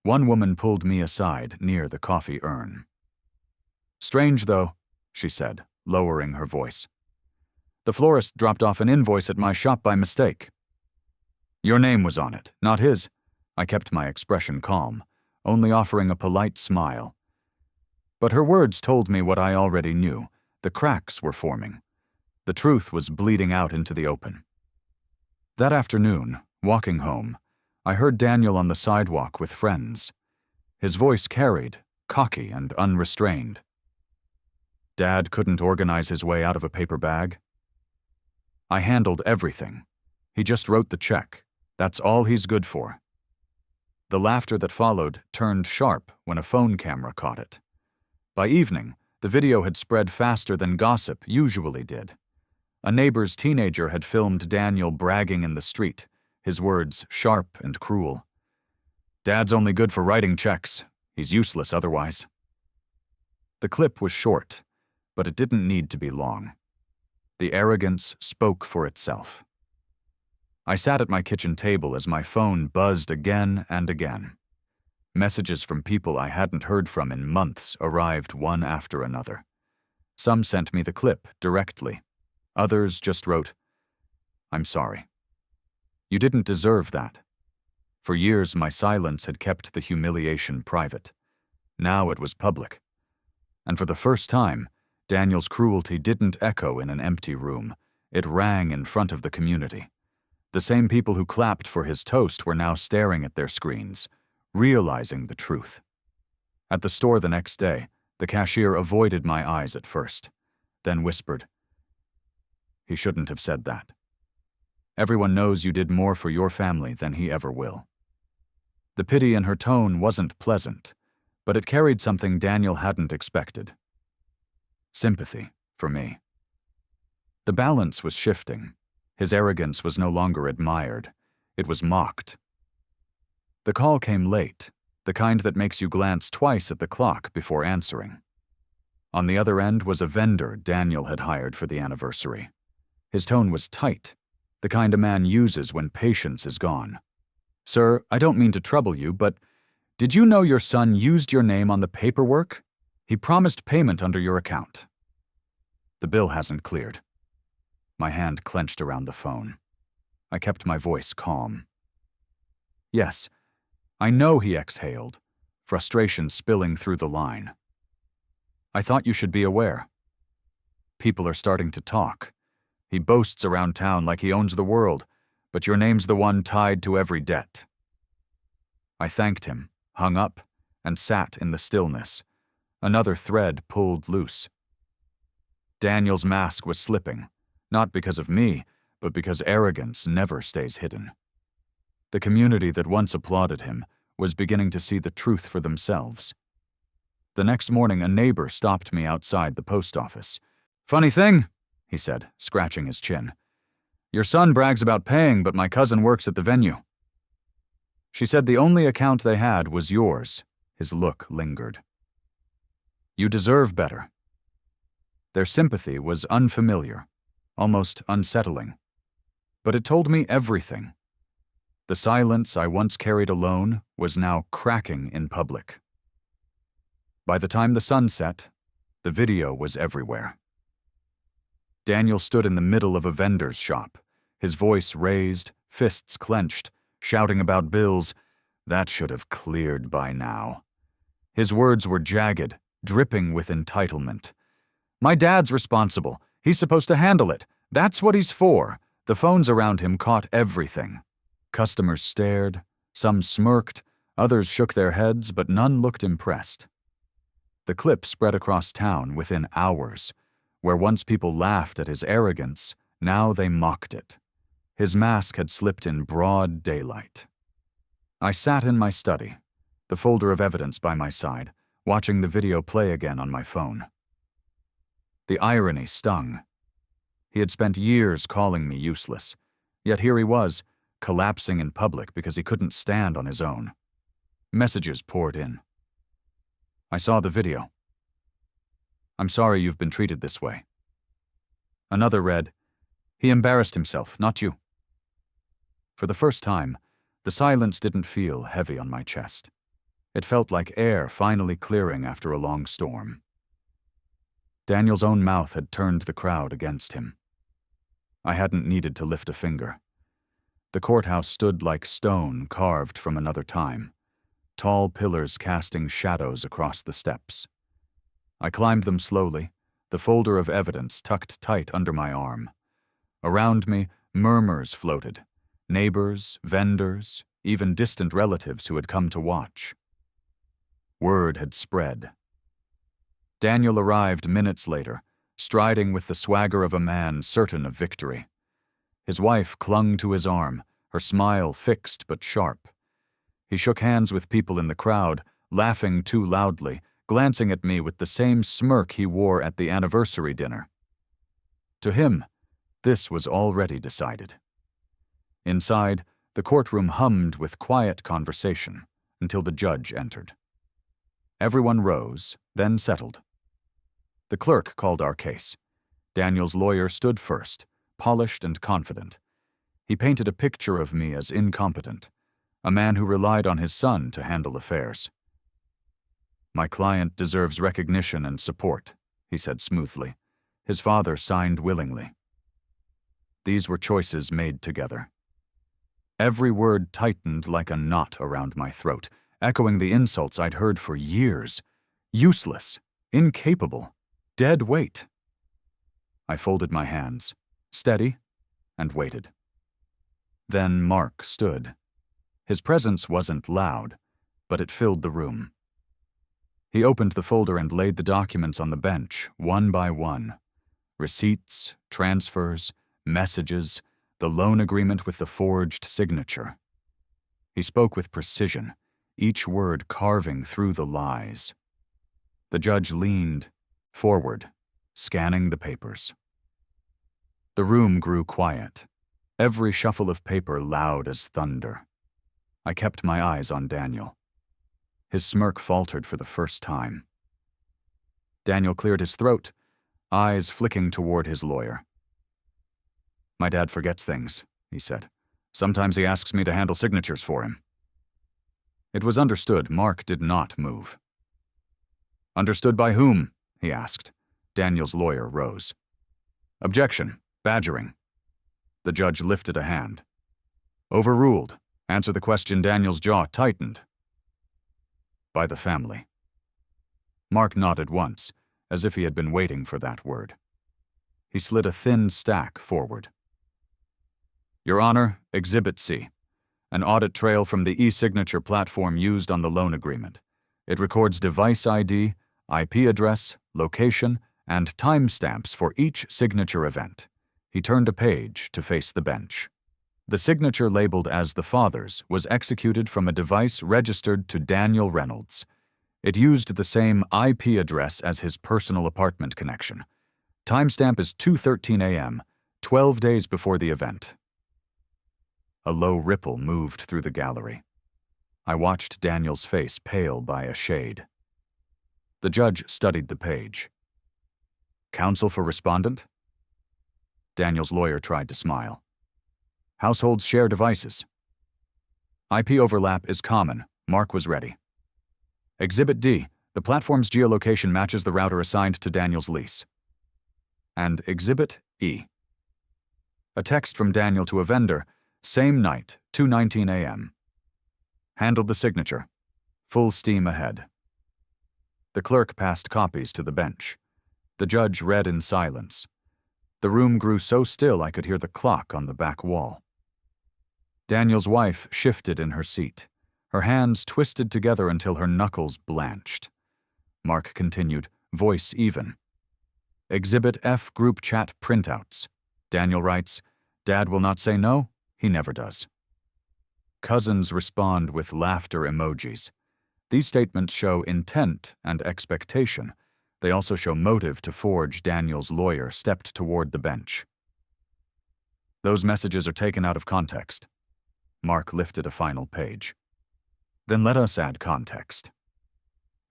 one woman pulled me aside near the coffee urn. "Strange, though," she said, lowering her voice. "The florist dropped off an invoice at my shop by mistake. Your name was on it, not his." I kept my expression calm, only offering a polite smile. But her words told me what I already knew. The cracks were forming. The truth was bleeding out into the open. That afternoon, walking home, I heard Daniel on the sidewalk with friends. His voice carried, cocky and unrestrained. "Dad couldn't organize his way out of a paper bag. I handled everything. He just wrote the check. That's all he's good for." The laughter that followed turned sharp when a phone camera caught it. By evening, the video had spread faster than gossip usually did. A neighbor's teenager had filmed Daniel bragging in the street, his words sharp and cruel. "Dad's only good for writing checks. He's useless otherwise." The clip was short, but it didn't need to be long. The arrogance spoke for itself. I sat at my kitchen table as my phone buzzed again and again. Messages from people I hadn't heard from in months arrived one after another. Some sent me the clip directly. Others just wrote, "I'm sorry. You didn't deserve that." For years, my silence had kept the humiliation private. Now it was public. And for the first time, Daniel's cruelty didn't echo in an empty room. It rang in front of the community. The same people who clapped for his toast were now staring at their screens, realizing the truth. At the store the next day, the cashier avoided my eyes at first, then whispered, "He shouldn't have said that. Everyone knows you did more for your family than he ever will." The pity in her tone wasn't pleasant, but it carried something Daniel hadn't expected. Sympathy, for me. The balance was shifting. His arrogance was no longer admired. It was mocked. The call came late, the kind that makes you glance twice at the clock before answering. On the other end was a vendor Daniel had hired for the anniversary. His tone was tight, the kind a man uses when patience is gone. "Sir, I don't mean to trouble you, but did you know your son used your name on the paperwork? He promised payment under your account." "The bill hasn't cleared." My hand clenched around the phone. I kept my voice calm. "Yes, I know," he exhaled, frustration spilling through the line. "I thought you should be aware. People are starting to talk. He boasts around town like he owns the world, but your name's the one tied to every debt." I thanked him, hung up, and sat in the stillness. Another thread pulled loose. Daniel's mask was slipping, not because of me, but because arrogance never stays hidden. The community that once applauded him was beginning to see the truth for themselves. The next morning, a neighbor stopped me outside the post office. "Funny thing," he said, scratching his chin. "Your son brags about paying, but my cousin works at the venue." She said the only account they had was yours. His look lingered. "You deserve better." Their sympathy was unfamiliar, almost unsettling. But it told me everything. The silence I once carried alone was now cracking in public. By the time the sun set, the video was everywhere. Daniel stood in the middle of a vendor's shop, his voice raised, fists clenched, shouting about bills that should have cleared by now. His words were jagged, dripping with entitlement. "My dad's responsible. He's supposed to handle it. That's what he's for." The phones around him caught everything. Customers stared, some smirked, others shook their heads, but none looked impressed. The clip spread across town within hours. Where once people laughed at his arrogance, now they mocked it. His mask had slipped in broad daylight. I sat in my study, the folder of evidence by my side, watching the video play again on my phone. The irony stung. He had spent years calling me useless, yet here he was, collapsing in public because he couldn't stand on his own. Messages poured in. I saw the video. "I'm sorry you've been treated this way." Another read, "He embarrassed himself, not you." For the first time, the silence didn't feel heavy on my chest. It felt like air finally clearing after a long storm. Daniel's own mouth had turned the crowd against him. I hadn't needed to lift a finger. The courthouse stood like stone carved from another time, tall pillars casting shadows across the steps. I climbed them slowly, the folder of evidence tucked tight under my arm. Around me, murmurs floated, neighbors, vendors, even distant relatives who had come to watch. Word had spread. Daniel arrived minutes later, striding with the swagger of a man certain of victory. His wife clung to his arm, her smile fixed but sharp. He shook hands with people in the crowd, laughing too loudly, glancing at me with the same smirk he wore at the anniversary dinner. To him, this was already decided. Inside, the courtroom hummed with quiet conversation until the judge entered. Everyone rose, then settled. The clerk called our case. Daniel's lawyer stood first, polished and confident. He painted a picture of me as incompetent, a man who relied on his son to handle affairs. "My client deserves recognition and support," he said smoothly. His father signed willingly. These were choices made together. Every word tightened like a knot around my throat, echoing the insults I'd heard for years. Useless, incapable, dead weight. I folded my hands, steady, and waited. Then Mark stood. His presence wasn't loud. but it filled the room. He opened the folder and laid the documents on the bench, one by one. Receipts, transfers, messages, the loan agreement with the forged signature. He spoke with precision, each word carving through the lies. The judge leaned forward, scanning the papers. The room grew quiet, every shuffle of paper loud as thunder. I kept my eyes on Daniel. His smirk faltered for the first time. Daniel cleared his throat, eyes flicking toward his lawyer. "My dad forgets things," he said. "Sometimes he asks me to handle signatures for him." It was understood Mark did not move. "Understood by whom?" he asked. Daniel's lawyer rose. "Objection. Badgering." The judge lifted a hand. "Overruled. Answer the question." Daniel's jaw tightened. "By the family." Mark nodded once, as if he had been waiting for that word. He slid a thin stack forward. "Your Honor, Exhibit C. An audit trail from the e-signature platform used on the loan agreement. It records device ID, IP address, location, and timestamps for each signature event." He turned a page to face the bench. The signature labeled as the father's was executed from a device registered to Daniel Reynolds. It used the same IP address as his personal apartment connection. Timestamp is 2:13 a.m., 12 days before the event. A low ripple moved through the gallery. I watched Daniel's face pale by a shade. The judge studied the page. "Counsel for respondent?" Daniel's lawyer tried to smile. "Households share devices." "IP overlap is common." Mark was ready. "Exhibit D. The platform's geolocation matches the router assigned to Daniel's lease." And Exhibit E. A text from Daniel to a vendor, same night, 2:19 a.m. "Handled the signature. Full steam ahead." The clerk passed copies to the bench. The judge read in silence. The room grew so still I could hear the clock on the back wall. Daniel's wife shifted in her seat. Her hands twisted together until her knuckles blanched. Mark continued, voice even. "Exhibit F group chat printouts." Daniel writes, "Dad will not say no. He never does." Cousins respond with laughter emojis. These statements show intent and expectation. They also show motive to forge. Daniel's lawyer stepped toward the bench. "Those messages are taken out of context." Mark lifted a final page. "Then let us add context."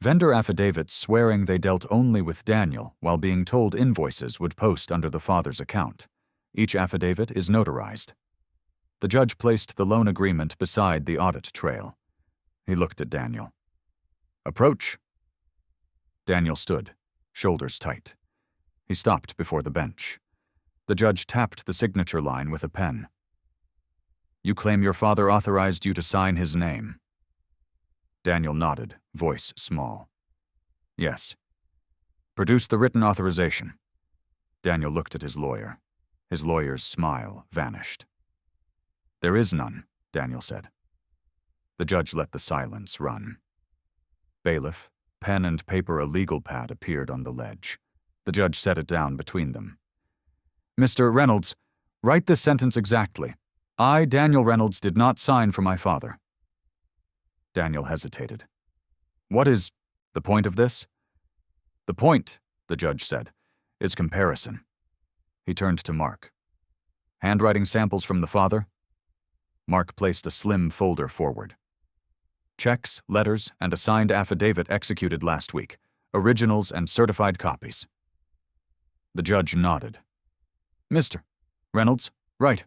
Vendor affidavits swearing they dealt only with Daniel while being told invoices would post under the father's account. Each affidavit is notarized. The judge placed the loan agreement beside the audit trail. He looked at Daniel. "Approach." Daniel stood, shoulders tight. He stopped before the bench. The judge tapped the signature line with a pen. "You claim your father authorized you to sign his name." Daniel nodded, voice small. "Yes." "Produce the written authorization." Daniel looked at his lawyer. His lawyer's smile vanished. "There is none," Daniel said. The judge let the silence run. Bailiff, pen and paper, a legal pad appeared on the ledge. The judge set it down between them. "Mr. Reynolds, write this sentence exactly. I, Daniel Reynolds, did not sign for my father." Daniel hesitated. "What is the point of this?" "The point," the judge said, "is comparison." He turned to Mark. "Handwriting samples from the father?" Mark placed a slim folder forward. "Checks, letters, and a signed affidavit executed last week. Originals and certified copies." The judge nodded. "Mr. Reynolds, write."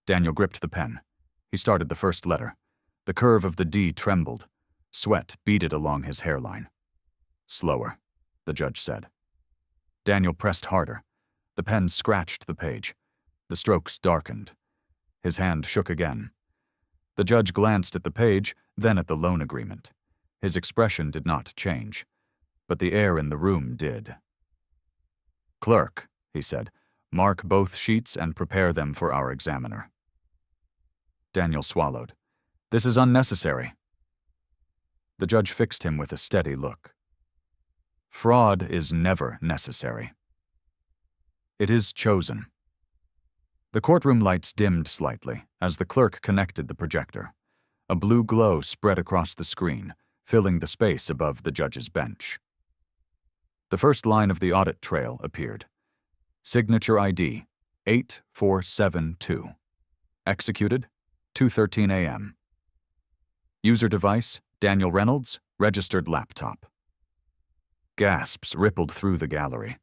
Daniel gripped the pen. He started the first letter. The curve of the D trembled. Sweat beaded along his hairline. "Slower," the judge said. Daniel pressed harder. The pen scratched the page. The strokes darkened. His hand shook again. The judge glanced at the page, then at the loan agreement. His expression did not change, but the air in the room did. "Clerk," he said, "mark both sheets and prepare them for our examiner." Daniel swallowed. "This is unnecessary." The judge fixed him with a steady look. Fraud is never necessary. It is chosen. The courtroom lights dimmed slightly as the clerk connected the projector. A blue glow spread across the screen, filling the space above the judge's bench. The first line of the audit trail appeared. Signature ID 8472. Executed 2:13 a.m. User device Daniel Reynolds, registered laptop. Gasps rippled through the gallery.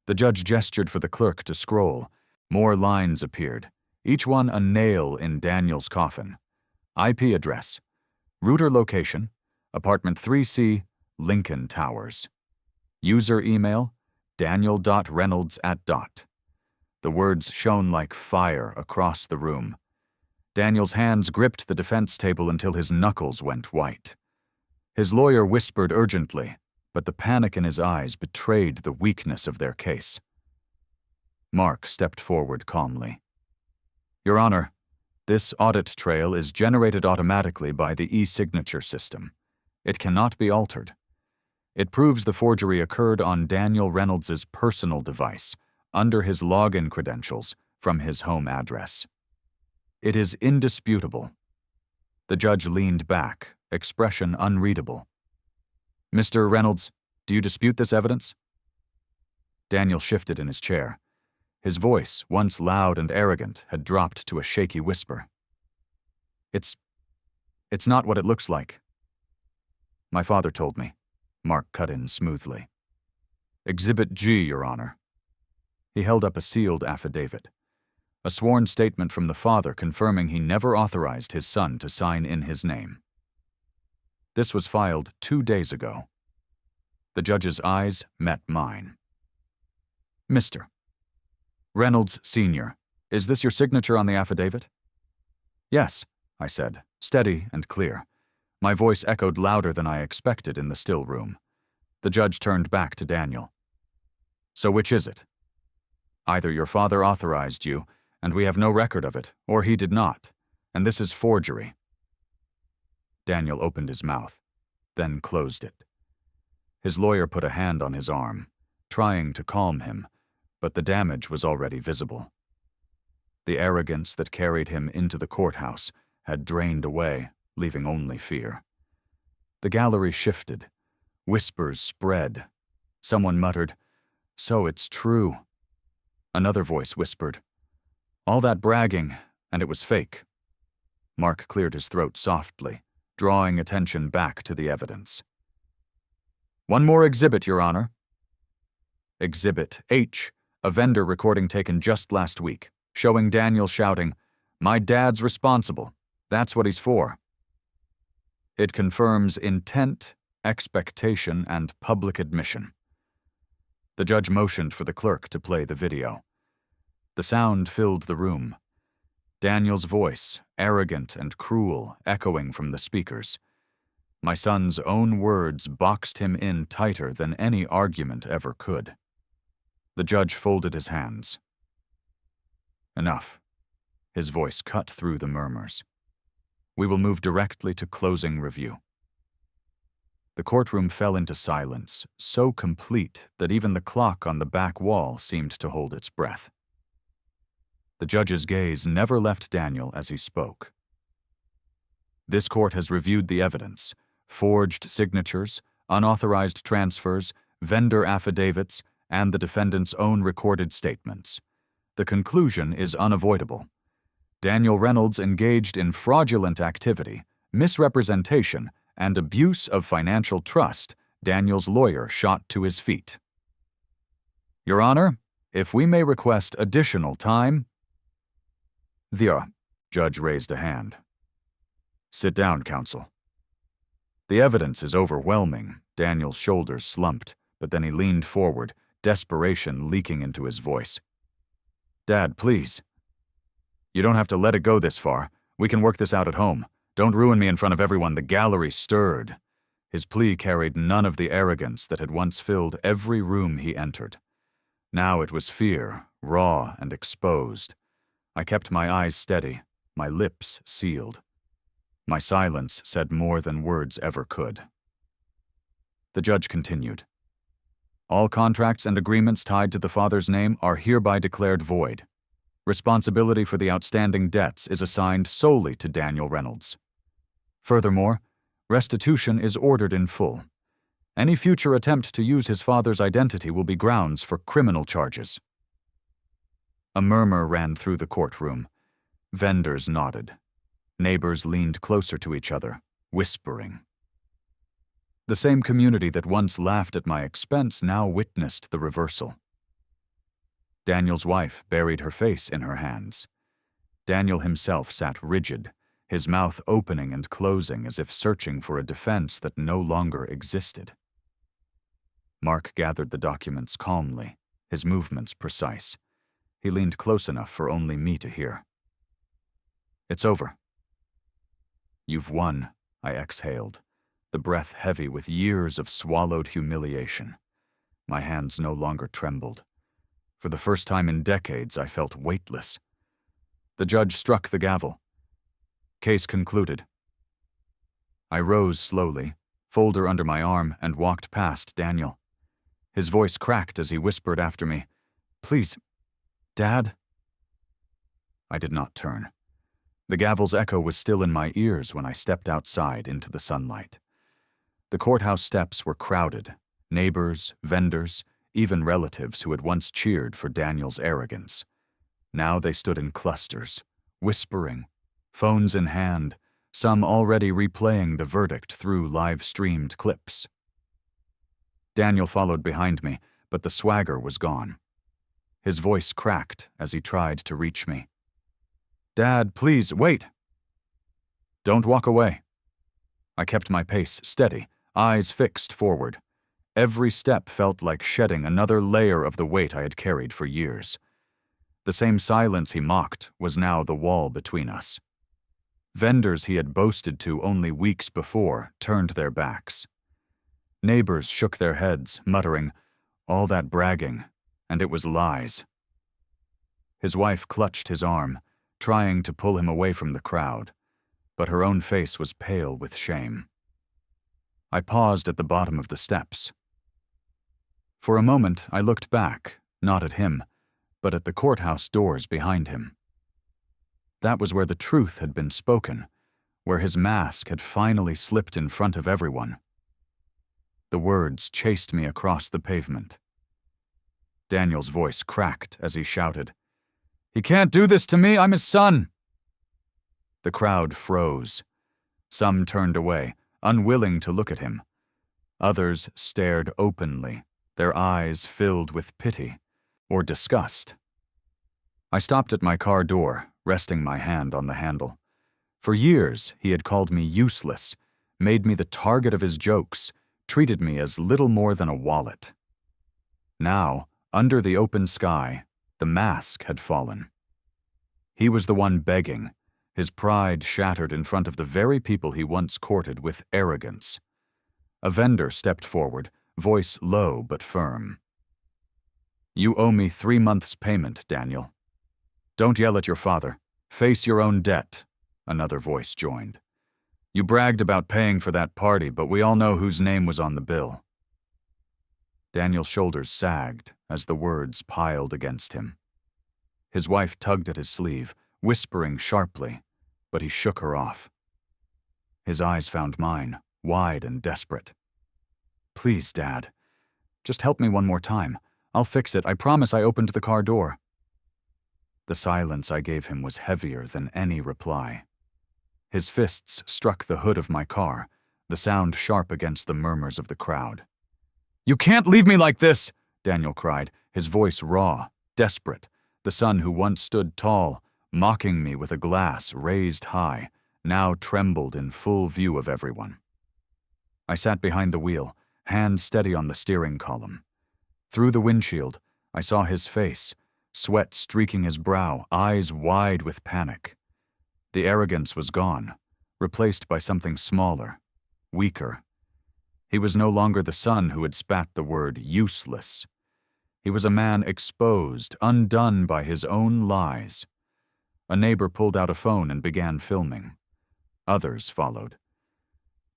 The judge gestured for the clerk to scroll. More lines appeared, each one a nail in Daniel's coffin. IP address, router location, apartment 3C, Lincoln Towers. User email, daniel.reynolds@. The words shone like fire across the room. Daniel's hands gripped the defense table until his knuckles went white. His lawyer whispered urgently, but the panic in his eyes betrayed the weakness of their case. Mark stepped forward calmly. Your Honor, this audit trail is generated automatically by the e-signature system. It cannot be altered. It proves the forgery occurred on Daniel Reynolds's personal device, under his login credentials from his home address. It is indisputable. The judge leaned back, expression unreadable. Mr. Reynolds, do you dispute this evidence? Daniel shifted in his chair. His voice, once loud and arrogant, had dropped to a shaky whisper. It's not what it looks like. My father told me. Mark cut in smoothly. Exhibit G, Your Honor. He held up a sealed affidavit. A sworn statement from the father confirming he never authorized his son to sign in his name. This was filed 2 days ago. The judge's eyes met mine. Mr. Reynolds, Sr., is this your signature on the affidavit? Yes, I said, steady and clear. My voice echoed louder than I expected in the still room. The judge turned back to Daniel. So which is it? Either your father authorized you, and we have no record of it, or he did not, and this is forgery. Daniel opened his mouth, then closed it. His lawyer put a hand on his arm, trying to calm him, but the damage was already visible. The arrogance that carried him into the courthouse had drained away, leaving only fear. The gallery shifted. Whispers spread. Someone muttered, "So it's true." Another voice whispered, "All that bragging, and it was fake." Mark cleared his throat softly, drawing attention back to the evidence. One more exhibit, Your Honor. Exhibit H, a vendor recording taken just last week, showing Daniel shouting, "My dad's responsible. That's what he's for." It confirms intent, expectation, and public admission. The judge motioned for the clerk to play the video. The sound filled the room. Daniel's voice, arrogant and cruel, echoing from the speakers. My son's own words boxed him in tighter than any argument ever could. The judge folded his hands. Enough. His voice cut through the murmurs. We will move directly to closing review. The courtroom fell into silence, so complete that even the clock on the back wall seemed to hold its breath. The judge's gaze never left Daniel as he spoke. This court has reviewed the evidence, forged signatures, unauthorized transfers, vendor affidavits, and the defendant's own recorded statements. The conclusion is unavoidable. Daniel Reynolds engaged in fraudulent activity, misrepresentation, and abuse of financial trust. Daniel's lawyer shot to his feet. Your Honor, if we may request additional time. The judge raised a hand. Sit down, counsel. The evidence is overwhelming. Daniel's shoulders slumped, but then he leaned forward, desperation leaking into his voice. Dad, please. You don't have to let it go this far. We can work this out at home. Don't ruin me in front of everyone. The gallery stirred. His plea carried none of the arrogance that had once filled every room he entered. Now it was fear, raw and exposed. I kept my eyes steady, my lips sealed. My silence said more than words ever could. The judge continued. All contracts and agreements tied to the father's name are hereby declared void. Responsibility for the outstanding debts is assigned solely to Daniel Reynolds. Furthermore, restitution is ordered in full. Any future attempt to use his father's identity will be grounds for criminal charges. A murmur ran through the courtroom. Vendors nodded. Neighbors leaned closer to each other, whispering. The same community that once laughed at my expense now witnessed the reversal. Daniel's wife buried her face in her hands. Daniel himself sat rigid, his mouth opening and closing as if searching for a defense that no longer existed. Mark gathered the documents calmly, his movements precise. He leaned close enough for only me to hear. It's over. You've won, I exhaled, the breath heavy with years of swallowed humiliation. My hands no longer trembled. For the first time in decades, I felt weightless. The judge struck the gavel. Case concluded. I rose slowly, folder under my arm, and walked past Daniel. His voice cracked as he whispered after me, "Please, Dad?" I did not turn. The gavel's echo was still in my ears when I stepped outside into the sunlight. The courthouse steps were crowded, neighbors, vendors, even relatives who had once cheered for Daniel's arrogance. Now they stood in clusters, whispering, phones in hand, some already replaying the verdict through live-streamed clips. Daniel followed behind me, but the swagger was gone. His voice cracked as he tried to reach me. "Dad, please, wait!" "Don't walk away." I kept my pace steady, eyes fixed forward. Every step felt like shedding another layer of the weight I had carried for years. The same silence he mocked was now the wall between us. Vendors he had boasted to only weeks before turned their backs. Neighbors shook their heads, muttering, "All that bragging, and it was lies." His wife clutched his arm, trying to pull him away from the crowd, but her own face was pale with shame. I paused at the bottom of the steps. For a moment, I looked back, not at him, but at the courthouse doors behind him. That was where the truth had been spoken, where his mask had finally slipped in front of everyone. The words chased me across the pavement. Daniel's voice cracked as he shouted, "He can't do this to me, I'm his son!" The crowd froze. Some turned away, unwilling to look at him. Others stared openly, their eyes filled with pity or disgust. I stopped at my car door, resting my hand on the handle. For years, he had called me useless, made me the target of his jokes, treated me as little more than a wallet. Now, under the open sky, the mask had fallen. He was the one begging, his pride shattered in front of the very people he once courted with arrogance. A vendor stepped forward, voice low but firm. "You owe me 3 months' payment, Daniel." "Don't yell at your father. Face your own debt," another voice joined. "You bragged about paying for that party, but we all know whose name was on the bill." Daniel's shoulders sagged as the words piled against him. His wife tugged at his sleeve, whispering sharply, but he shook her off. His eyes found mine, wide and desperate. "Please, Dad. Just help me one more time. I'll fix it. I promise I opened the car door." The silence I gave him was heavier than any reply. His fists struck the hood of my car, the sound sharp against the murmurs of the crowd. "You can't leave me like this!" Daniel cried, his voice raw, desperate. The son who once stood tall, mocking me with a glass raised high, now trembled in full view of everyone. I sat behind the wheel, hands steady on the steering column. Through the windshield, I saw his face, sweat streaking his brow, eyes wide with panic. The arrogance was gone, replaced by something smaller, weaker. He was no longer the son who had spat the word useless. He was a man exposed, undone by his own lies. A neighbor pulled out a phone and began filming. Others followed.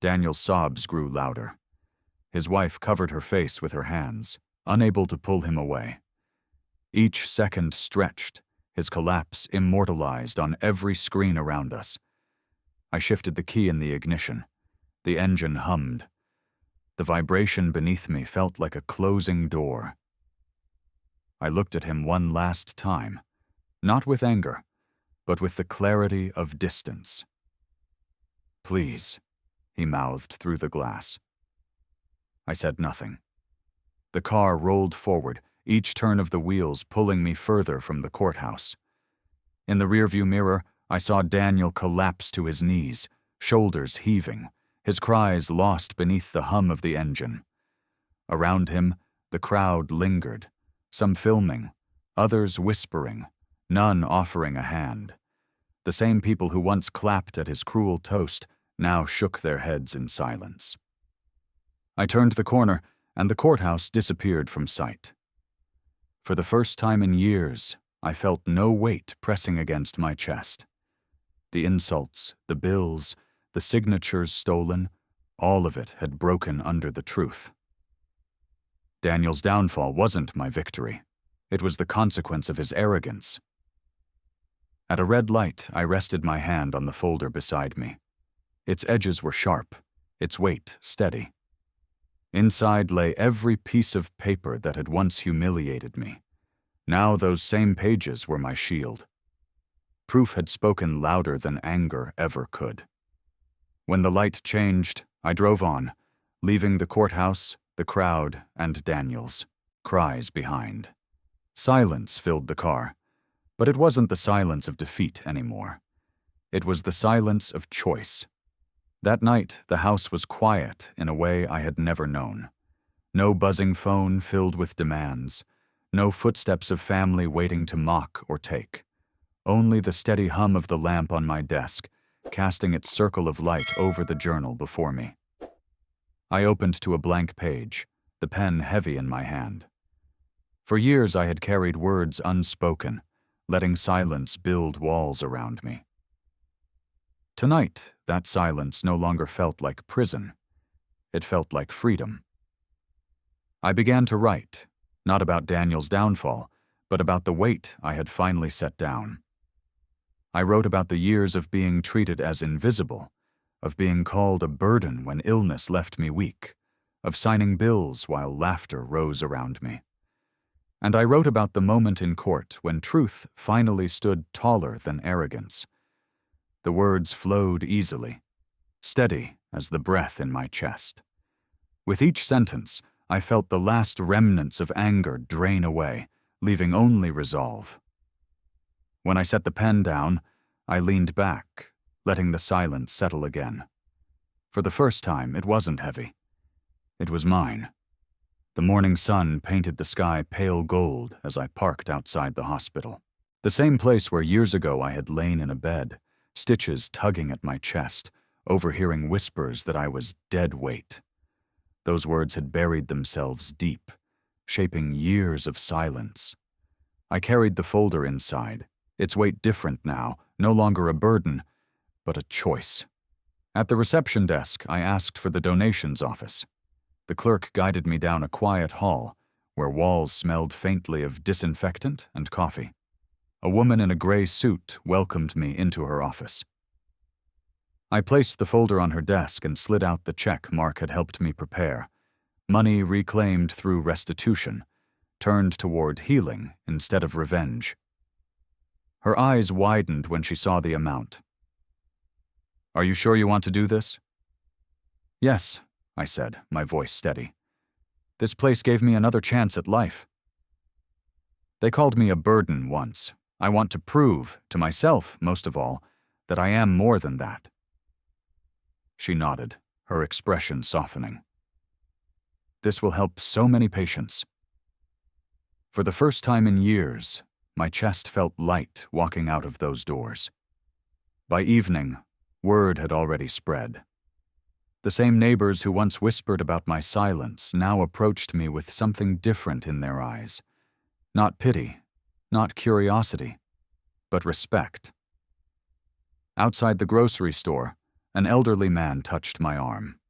Daniel's sobs grew louder. His wife covered her face with her hands, unable to pull him away. Each second stretched, his collapse immortalized on every screen around us. I shifted the key in the ignition. The engine hummed. The vibration beneath me felt like a closing door. I looked at him one last time, not with anger, but with the clarity of distance. "Please," he mouthed through the glass. I said nothing. The car rolled forward, each turn of the wheels pulling me further from the courthouse. In the rearview mirror, I saw Daniel collapse to his knees, shoulders heaving, his cries lost beneath the hum of the engine. Around him, the crowd lingered, some filming, others whispering, none offering a hand. The same people who once clapped at his cruel toast now shook their heads in silence. I turned the corner, and the courthouse disappeared from sight. For the first time in years, I felt no weight pressing against my chest. The insults, the bills, the signatures stolen, all of it had broken under the truth. Daniel's downfall wasn't my victory. It was the consequence of his arrogance. At a red light, I rested my hand on the folder beside me. Its edges were sharp, its weight steady. Inside lay every piece of paper that had once humiliated me. Now those same pages were my shield. Proof had spoken louder than anger ever could. When the light changed, I drove on, leaving the courthouse, the crowd, and Daniel's cries behind. Silence filled the car, but it wasn't the silence of defeat anymore. It was the silence of choice. That night, the house was quiet in a way I had never known. No buzzing phone filled with demands, no footsteps of family waiting to mock or take. Only the steady hum of the lamp on my desk, casting its circle of light over the journal before me. I opened to a blank page, the pen heavy in my hand. For years I had carried words unspoken, letting silence build walls around me. Tonight, that silence no longer felt like prison. It felt like freedom. I began to write, not about Daniel's downfall, but about the weight I had finally set down. I wrote about the years of being treated as invisible, of being called a burden when illness left me weak, of signing bills while laughter rose around me. And I wrote about the moment in court when truth finally stood taller than arrogance. The words flowed easily, steady as the breath in my chest. With each sentence, I felt the last remnants of anger drain away, leaving only resolve. When I set the pen down, I leaned back, letting the silence settle again. For the first time, it wasn't heavy. It was mine. The morning sun painted the sky pale gold as I parked outside the hospital. The same place where years ago I had lain in a bed, stitches tugging at my chest, overhearing whispers that I was dead weight. Those words had buried themselves deep, shaping years of silence. I carried the folder inside, its weight different now, no longer a burden, but a choice. At the reception desk, I asked for the donations office. The clerk guided me down a quiet hall, where walls smelled faintly of disinfectant and coffee. A woman in a gray suit welcomed me into her office. I placed the folder on her desk and slid out the check Mark had helped me prepare, money reclaimed through restitution, turned toward healing instead of revenge. Her eyes widened when she saw the amount. "Are you sure you want to do this?" "Yes," I said, my voice steady. "This place gave me another chance at life." "They called me a burden once. I want to prove, to myself most of all, that I am more than that." She nodded, her expression softening. "This will help so many patients." For the first time in years, my chest felt light walking out of those doors. By evening, word had already spread. The same neighbors who once whispered about my silence now approached me with something different in their eyes. Not pity, not curiosity, but respect. Outside the grocery store, An elderly man touched my arm.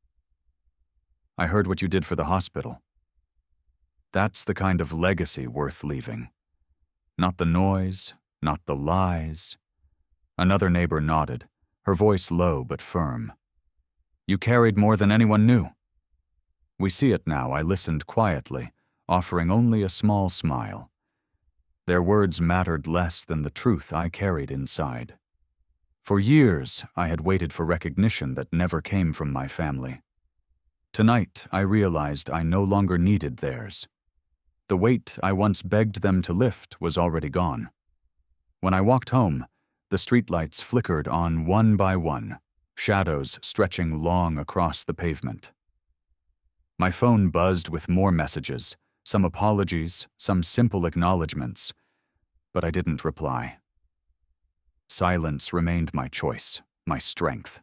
"I heard what you did for the hospital. That's the kind of legacy worth leaving. Not the noise, not the lies." Another neighbor nodded, her voice low but firm. "You carried more than anyone knew." "We see it now," I listened quietly, offering only a small smile. Their words mattered less than the truth I carried inside. For years, I had waited for recognition that never came from my family. Tonight, I realized I no longer needed theirs. The weight I once begged them to lift was already gone. When I walked home, the streetlights flickered on one by one, shadows stretching long across the pavement. My phone buzzed with more messages, some apologies, some simple acknowledgments, but I didn't reply. Silence remained my choice, my strength.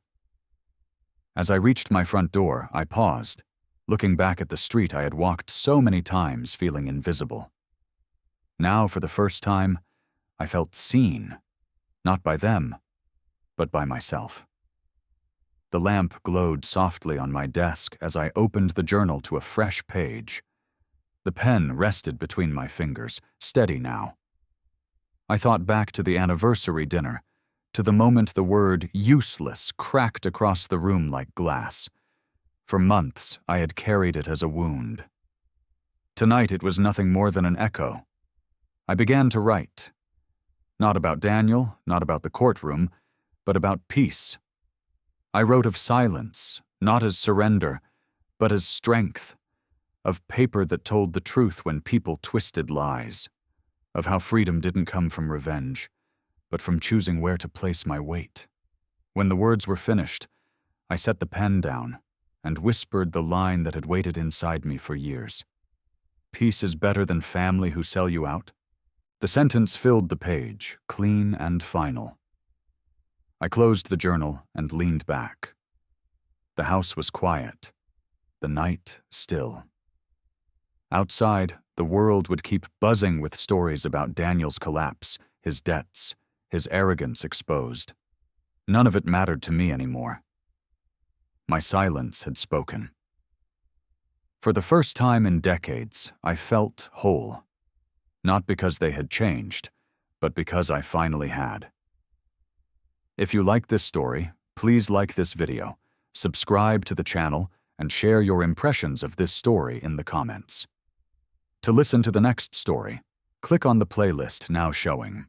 As I reached my front door, I paused, looking back at the street I had walked so many times, feeling invisible. Now, for the first time, I felt seen, not by them, but by myself. The lamp glowed softly on my desk as I opened the journal to a fresh page. The pen rested between my fingers, steady now. I thought back to the anniversary dinner, to the moment the word useless cracked across the room like glass. For months, I had carried it as a wound. Tonight, it was nothing more than an echo. I began to write. Not about Daniel, not about the courtroom, but about peace. I wrote of silence, not as surrender, but as strength, of paper that told the truth when people twisted lies, of how freedom didn't come from revenge, but from choosing where to place my weight. When the words were finished, I set the pen down and whispered the line that had waited inside me for years. "Peace is better than family who sell you out." The sentence filled the page, clean and final. I closed the journal and leaned back. The house was quiet, the night still. Outside, the world would keep buzzing with stories about Daniel's collapse, his debts, his arrogance exposed. None of it mattered to me anymore. My silence had spoken. For the first time in decades, I felt whole. Not because they had changed, but because I finally had. If you like this story, please like this video, subscribe to the channel, and share your impressions of this story in the comments. To listen to the next story, click on the playlist now showing.